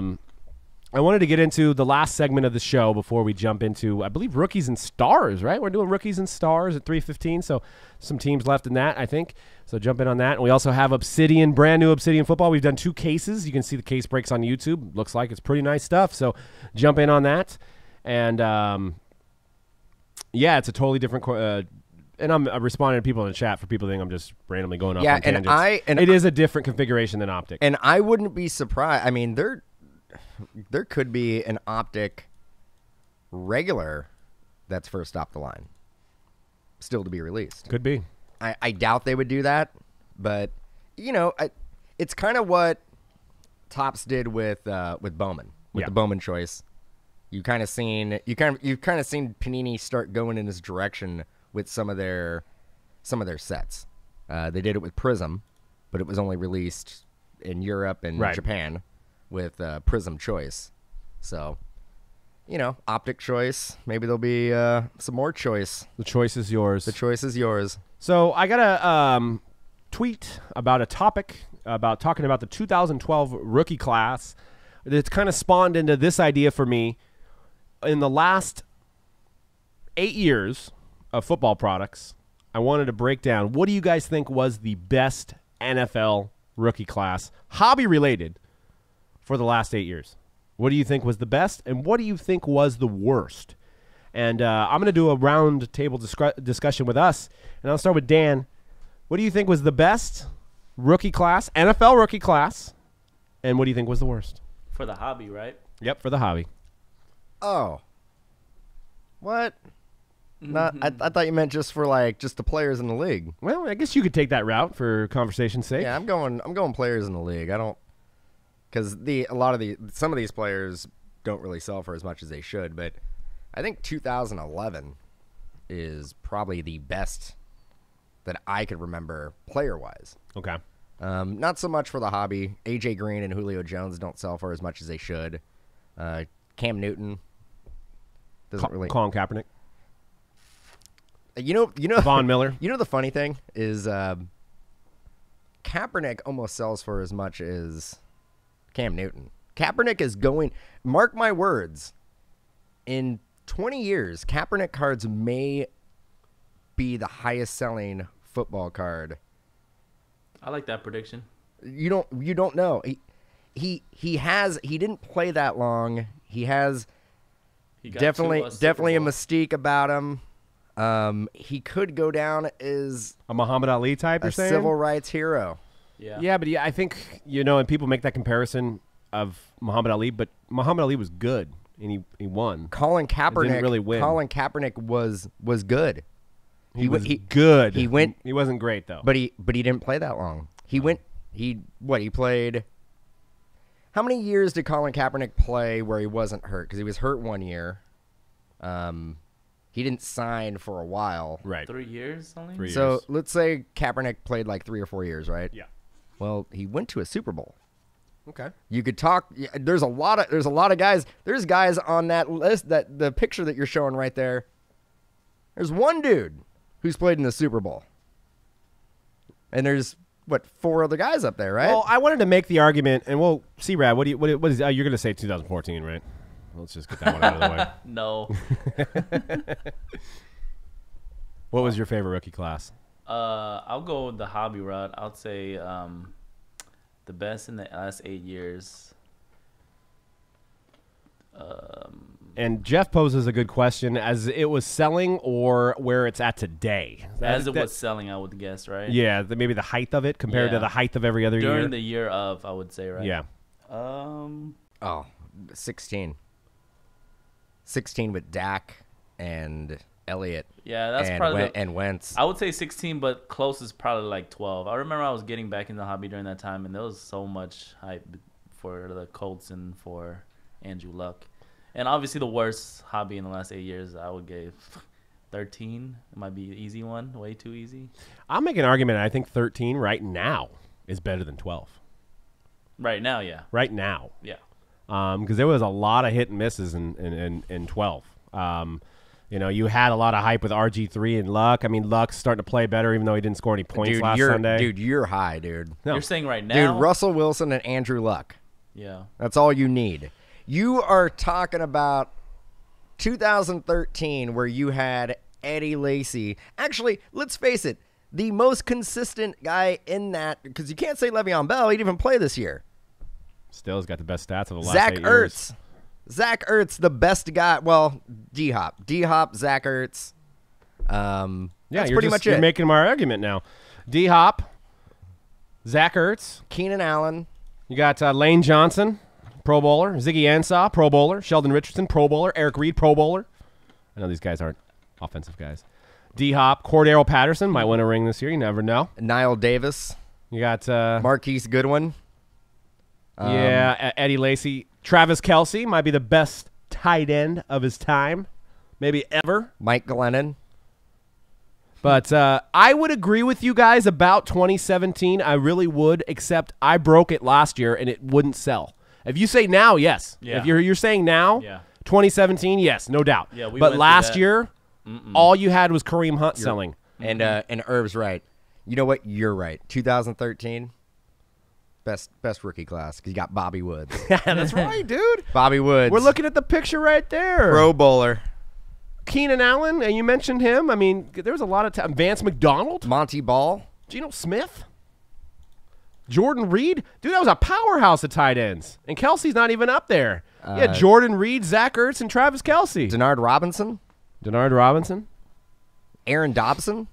wanted to get into the last segment of the show before we jump into, I believe, Rookies and Stars, right? We're doing Rookies and Stars at 3:15, so some teams left in that, I think. So jump in on that. And we also have Obsidian, brand new Obsidian football. We've done 2 cases. You can see the case breaks on YouTube. Looks like it's pretty nice stuff. So jump in on that. And, yeah, it's a totally different and I'm responding to people in the chat for people think I'm just randomly going off on tangents. It is a different configuration than optic. And I wouldn't be surprised. I mean, there could be an optic regular that's first off the line still to be released. Could be. I doubt they would do that, but you know, it's kind of what Topps did with Bowman, with the Bowman choice. You've kind of seen Panini start going in this direction with some of their sets. They did it with Prism, but it was only released in Europe and Japan with Prism choice. So, you know, optic choice. Maybe there'll be some more choice. The choice is yours. The choice is yours. So I got a tweet about a topic about talking about the 2012 rookie class. It's kind of spawned into this idea for me. In the last 8 years of football products, I wanted to break down what do you guys think was the best NFL rookie class, hobby related, for the last 8 years. What do you think was the best, and what do you think was the worst? And I'm going to do a round table discussion with us, and I'll start with Dan. What do you think was the best rookie class, NFL rookie class, and what do you think was the worst? For the hobby, right? Yep, for the hobby. Oh. What? Not. I thought you meant just for just the players in the league. Well, I guess you could take that route for conversation's sake. Yeah, I'm going players in the league. I don't, because some of these players don't really sell for as much as they should. But I think 2011 is probably the best that I could remember player wise. Okay. Not so much for the hobby. AJ Green and Julio Jones don't sell for as much as they should. Cam Newton doesn't really. Colin Kaepernick. You know, Von Miller. You know, the funny thing is, Kaepernick almost sells for as much as Cam Newton. Kaepernick is going. Mark my words. In 20 years, Kaepernick cards may be the highest selling football card. I like that prediction. You don't know. He didn't play that long. He has definitely a mystique about him. He could go down as a Muhammad Ali type, you're saying? Civil rights hero. Yeah, but I think, and people make that comparison of Muhammad Ali, but Muhammad Ali was good, and he won. Colin Kaepernick didn't really win. Colin Kaepernick was good. He was good. He went. He wasn't great though. But he didn't play that long. He played. How many years did Colin Kaepernick play where he wasn't hurt? Because he was hurt 1 year. He didn't sign for a while. Right. 3 years only? 3 years. So let's say Kaepernick played 3 or 4 years, right? Yeah. Well, he went to a Super Bowl. Okay. You could talk. There's a lot of guys. There's guys on that list, that the picture that you're showing right there. There's one dude who's played in the Super Bowl, and there's 4 other guys up there, right? Well, I wanted to make the argument, and we'll see, Brad. What is? You're going to say 2014, right? Let's just get that one out of the way. No. What was your favorite rookie class? I'll go with the hobby route. I'll say the best in the last 8 years. And Jeff poses a good question: as it was selling, or where it's at today? As it was selling, I would guess, right? Yeah, maybe the height of it compared to Yeah. the height of every other year. During the year of, I would say, right? Yeah. Oh, 16. 16 with Dak and Elliott. Yeah, that's and probably and Wentz. I would say 16, but close is probably like 12. I remember I was getting back in the hobby during that time, and there was so much hype for the Colts and for Andrew Luck. And obviously the worst hobby in the last 8 years, I would give 13. It might be an easy one, way too easy. I'll make an argument. I think 13 right now is better than 12. Right now, yeah. Right now. Yeah. Because there was a lot of hit and misses in 12. You had a lot of hype with RG3 and Luck. I mean, Luck's starting to play better, even though he didn't score any points last Sunday. Dude, you're high, dude. No. You're saying right now? Dude, Russell Wilson and Andrew Luck. Yeah. That's all you need. You are talking about 2013 where you had Eddie Lacy. Actually, let's face it, the most consistent guy in that, because you can't say Le'Veon Bell. He didn't even play this year. Still has got the best stats of the last Zach 8 years. Ertz. Zach Ertz, the best guy. Well, D-Hop. D-Hop, Zach Ertz. That's pretty much it. You're making my argument now. D-Hop, Zach Ertz. Keenan Allen. You got Lane Johnson, Pro Bowler. Ziggy Ansah, Pro Bowler. Sheldon Richardson, Pro Bowler. Eric Reed, Pro Bowler. I know these guys aren't offensive guys. D-Hop, Cordero Patterson might win a ring this year. You never know. Niall Davis. You got Marquise Goodwin. Eddie Lacy. Travis Kelce might be the best tight end of his time, maybe ever. Mike Glennon. But I would agree with you guys about 2017. I really would, except I broke it last year and it wouldn't sell. If you say now, yes. Yeah. If you're saying now, Yeah. 2017, yes, no doubt. Yeah, we but went through last that. year, all you had was Kareem Hunt selling. And Irv's right. You know what? You're right. 2013, best rookie class because you got Bobby Woods. That's right, dude. Bobby Woods. We're looking at the picture right there. Pro Bowler. Keenan Allen, and you mentioned him. I mean, there was a lot of time. Vance McDonald, Monty Ball. Geno Smith, Jordan Reed. Dude, that was a powerhouse of tight ends. And Kelsey's not even up there. Yeah, Jordan Reed, Zach Ertz, and Travis Kelce. Denard Robinson. Denard Robinson. Aaron Dobson.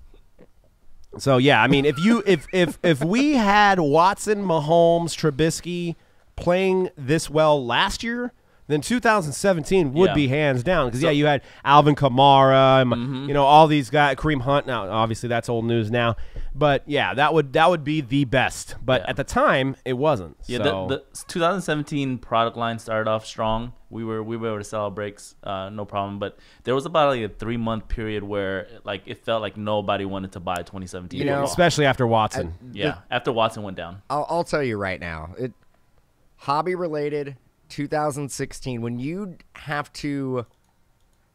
So yeah, I mean, if we had Watson, Mahomes, Trubisky playing this well last year, then 2017 would be hands down because you had Alvin Kamara and all these guys, Kareem Hunt. Now, obviously, that's old news now, but yeah, that would be the best. But at the time, it wasn't. Yeah, so. the 2017 product line started off strong. We were able to sell our breaks, no problem. But there was about like a 3-month period where like it felt like nobody wanted to buy 2017. You know, especially after Watson. After Watson went down. I'll tell you right now, hobby related. 2016, when you have to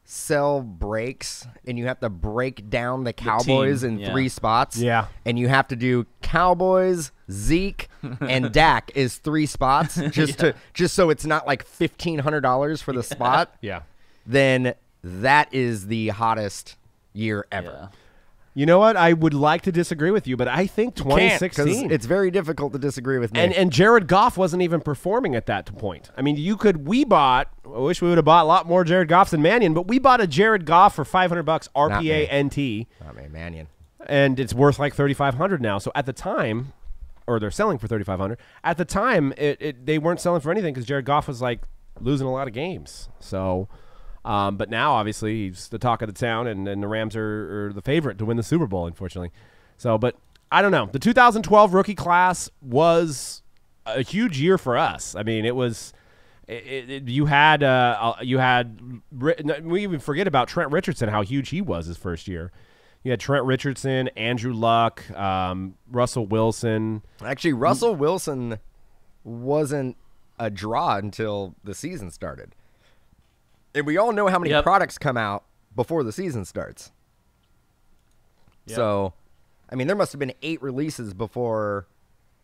sell breaks and you have to break down the Cowboys in 3 spots, and you have to do Cowboys, Zeke, and Dak is 3 spots just so it's not like $1,500 for the spot. Yeah, then that is the hottest year ever. Yeah. You know what? I would like to disagree with you, but I think 2016. It's very difficult to disagree with me. And Jared Goff wasn't even performing at that point. I mean, I wish we would have bought a lot more Jared Goffs than Mannion, but we bought a Jared Goff for $500 RPA NT. Not me, Mannion. And it's worth like $3,500 now. So at the time, or they're selling for $3,500. At the time, they weren't selling for anything because Jared Goff was like losing a lot of games. So... but now, obviously, he's the talk of the town, and the Rams are the favorite to win the Super Bowl, unfortunately. So, but I don't know. The 2012 rookie class was a huge year for us. I mean, it was. We even forget about Trent Richardson, how huge he was his first year. You had Trent Richardson, Andrew Luck, Russell Wilson. Actually, Russell Wilson wasn't a draw until the season started. And we all know how many products come out before the season starts. Yep. So, I mean, there must have been 8 releases before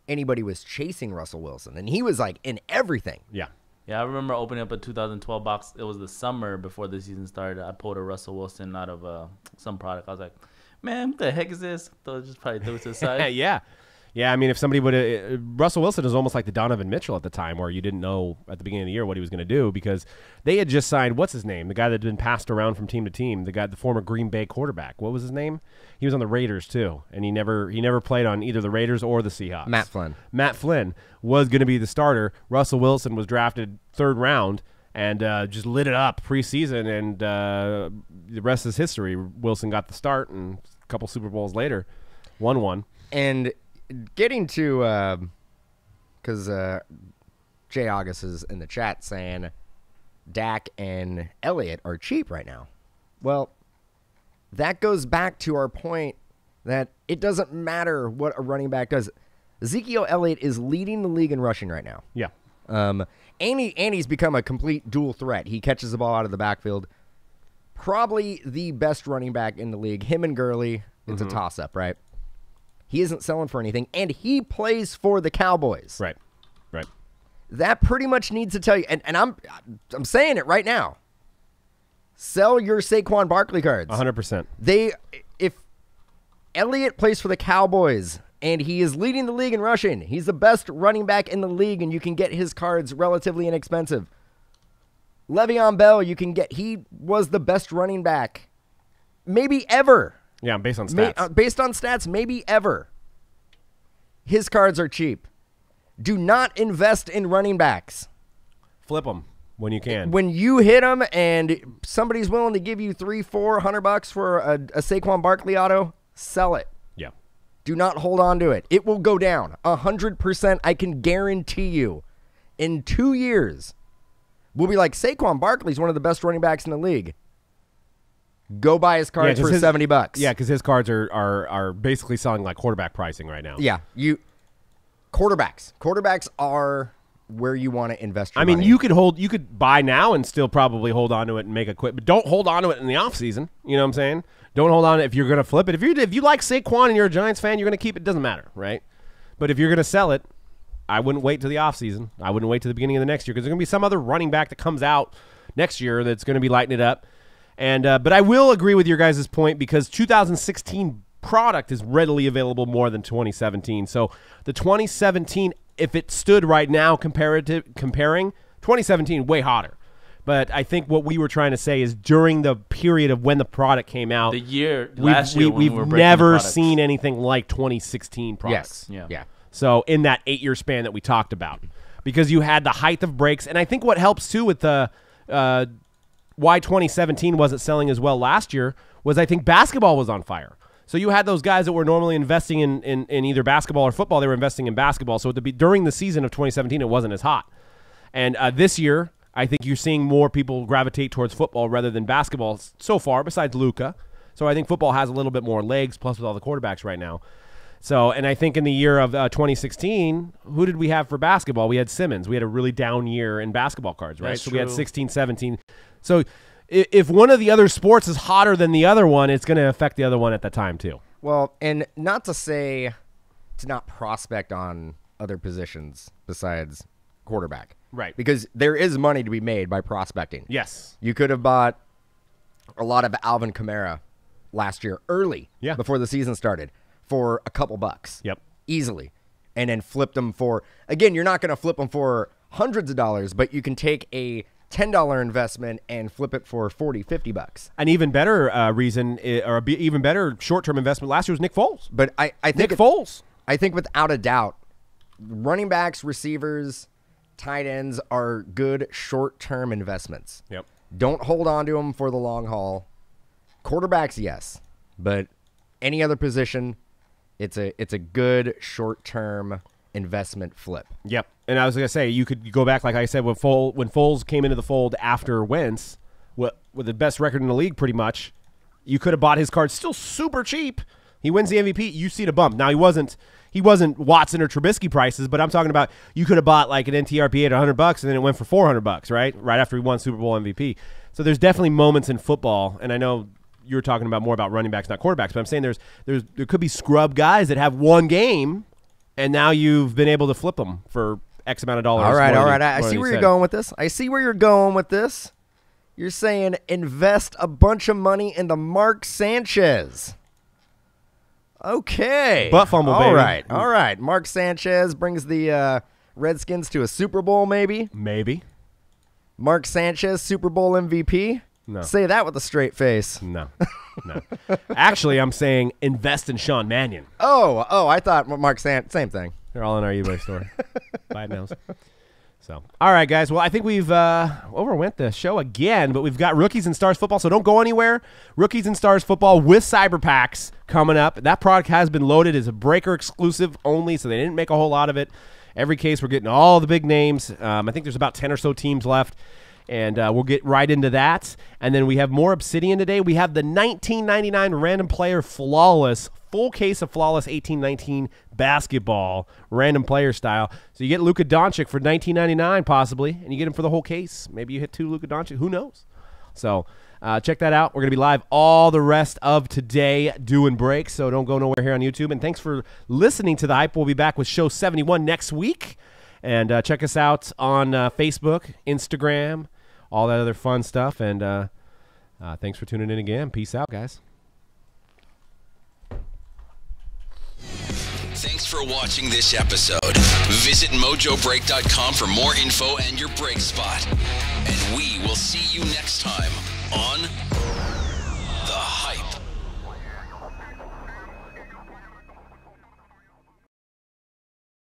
anybody was chasing Russell Wilson. And he was, like, in everything. Yeah. Yeah, I remember opening up a 2012 box. It was the summer before the season started. I pulled a Russell Wilson out of some product. I was like, man, what the heck is this? So I just probably threw it to the side. Yeah. Yeah, I mean, if somebody would Russell Wilson is almost like the Donovan Mitchell at the time, where you didn't know at the beginning of the year what he was going to do because they had just signed, what's his name? The guy that had been passed around from team to team, the former Green Bay quarterback. What was his name? He was on the Raiders too, and he never played on either the Raiders or the Seahawks. Matt Flynn was going to be the starter. Russell Wilson was drafted 3rd round and just lit it up preseason, and the rest is history. Wilson got the start, and a couple Super Bowls later, won one. And getting to, because Jay August is in the chat saying Dak and Elliott are cheap right now. Well, that goes back to our point that it doesn't matter what a running back does. Ezekiel Elliott is leading the league in rushing right now. Yeah. And he's become a complete dual threat. He catches the ball out of the backfield. Probably the best running back in the league. Him and Gurley, it's a toss-up, right? He isn't selling for anything, and he plays for the Cowboys. Right. That pretty much needs to tell you, and I'm saying it right now. Sell your Saquon Barkley cards. 100%. If Elliott plays for the Cowboys and he is leading the league in rushing, he's the best running back in the league, and you can get his cards relatively inexpensive. Le'Veon Bell, he was the best running back, maybe ever. Yeah, based on stats. Based on stats, maybe ever. His cards are cheap. Do not invest in running backs. Flip them when you can. When you hit them and somebody's willing to give you $300-400 for a Saquon Barkley auto, sell it. Yeah. Do not hold on to it. It will go down 100%. I can guarantee you. In 2 years, we'll be like, Saquon Barkley's one of the best running backs in the league. Go buy his cards for $70. Yeah, because his cards are basically selling like quarterback pricing right now. Yeah, quarterbacks are where you want to invest your money. You could buy now and still probably hold on to it and make a quit, but don't hold on to it in the offseason. You know what I'm saying? Don't hold on if you're going to flip it. If you like Saquon and you're a Giants fan, you're going to keep it. Doesn't matter, right? But if you're going to sell it, I wouldn't wait to the offseason. I wouldn't wait to the beginning of the next year because there's going to be some other running back that comes out next year that's going to be lighting it up. And but I will agree with your guys' point because 2016 product is readily available more than 2017. So the 2017, if it stood right now comparing 2017, way hotter. But I think what we were trying to say is during the period of when the product came out, we've never seen anything like 2016 products. Yes. Yeah. So in that 8-year span that we talked about, because you had the height of breaks, and I think what helps too with the why 2017 wasn't selling as well last year was I think basketball was on fire. So you had those guys that were normally investing in either basketball or football. They were investing in basketball. So during the season of 2017, it wasn't as hot. And this year, I think you're seeing more people gravitate towards football rather than basketball so far, besides Luka. So I think football has a little bit more legs, plus with all the quarterbacks right now. So, and I think in the year of 2016, who did we have for basketball? We had Simmons. We had a really down year in basketball cards, right? That's so true. we had 16, 17. So if one of the other sports is hotter than the other one, it's going to affect the other one at the time too. Well, and not to say to not prospect on other positions besides quarterback. Right. Because there is money to be made by prospecting. Yes. You could have bought a lot of Alvin Kamara last year early before the season started for a couple bucks. Yep. Easily. And then flipped them for, again, you're not going to flip them for hundreds of dollars, but you can take a $10 investment and flip it for $40-50. An even better reason, or even better short-term investment last year was Nick Foles. But I think Nick Foles. I think without a doubt, running backs, receivers, tight ends are good short-term investments. Yep. Don't hold on to them for the long haul. Quarterbacks, yes, but any other position, it's a good short-term investment flip. Yep. And I was going to say, you could go back, like I said, when Foles came into the fold after Wentz, with the best record in the league pretty much, you could have bought his card still super cheap. He wins the MVP. You see the bump. Now, he wasn't Watson or Trubisky prices, but I'm talking about you could have bought like an NTRPA at $100 and then it went for $400, right? Right after he won Super Bowl MVP. So there's definitely moments in football, and I know you were talking about more about running backs, not quarterbacks, but I'm saying there could be scrub guys that have one game, and now you've been able to flip them for X amount of dollars. All right. I see where you're going with this. You're saying invest a bunch of money into Mark Sanchez. Okay. Butt fumble, All baby. right. All right. Mark Sanchez brings the Redskins to a Super Bowl, maybe. Maybe. Mark Sanchez, Super Bowl MVP. No. Say that with a straight face. No. Actually, I'm saying invest in Sean Mannion. Oh, I thought Mark Sanchez, same thing. They're all in our eBay store. Buy it now. So, all right, guys. Well, I think we've overwent the show again, but we've got Rookies and Stars football, so don't go anywhere. Rookies and Stars football with Cyber Packs coming up. That product has been loaded as a breaker exclusive only, so they didn't make a whole lot of it. Every case, we're getting all the big names. I think there's about 10 or so teams left, and we'll get right into that. And then we have more Obsidian today. We have the 1999 Random Player Flawless, full case of Flawless 1819 basketball, random player style. So you get Luka Doncic for $19.99 possibly, and you get him for the whole case. Maybe you hit 2 Luka Doncic. Who knows? So check that out. We're going to be live all the rest of today doing breaks, so don't go nowhere here on YouTube. And thanks for listening to The Hype. We'll be back with Show 71 next week. And check us out on Facebook, Instagram, all that other fun stuff. And thanks for tuning in again. Peace out, guys. Thanks for watching this episode. Visit mojobreak.com for more info and your break spot. And we will see you next time on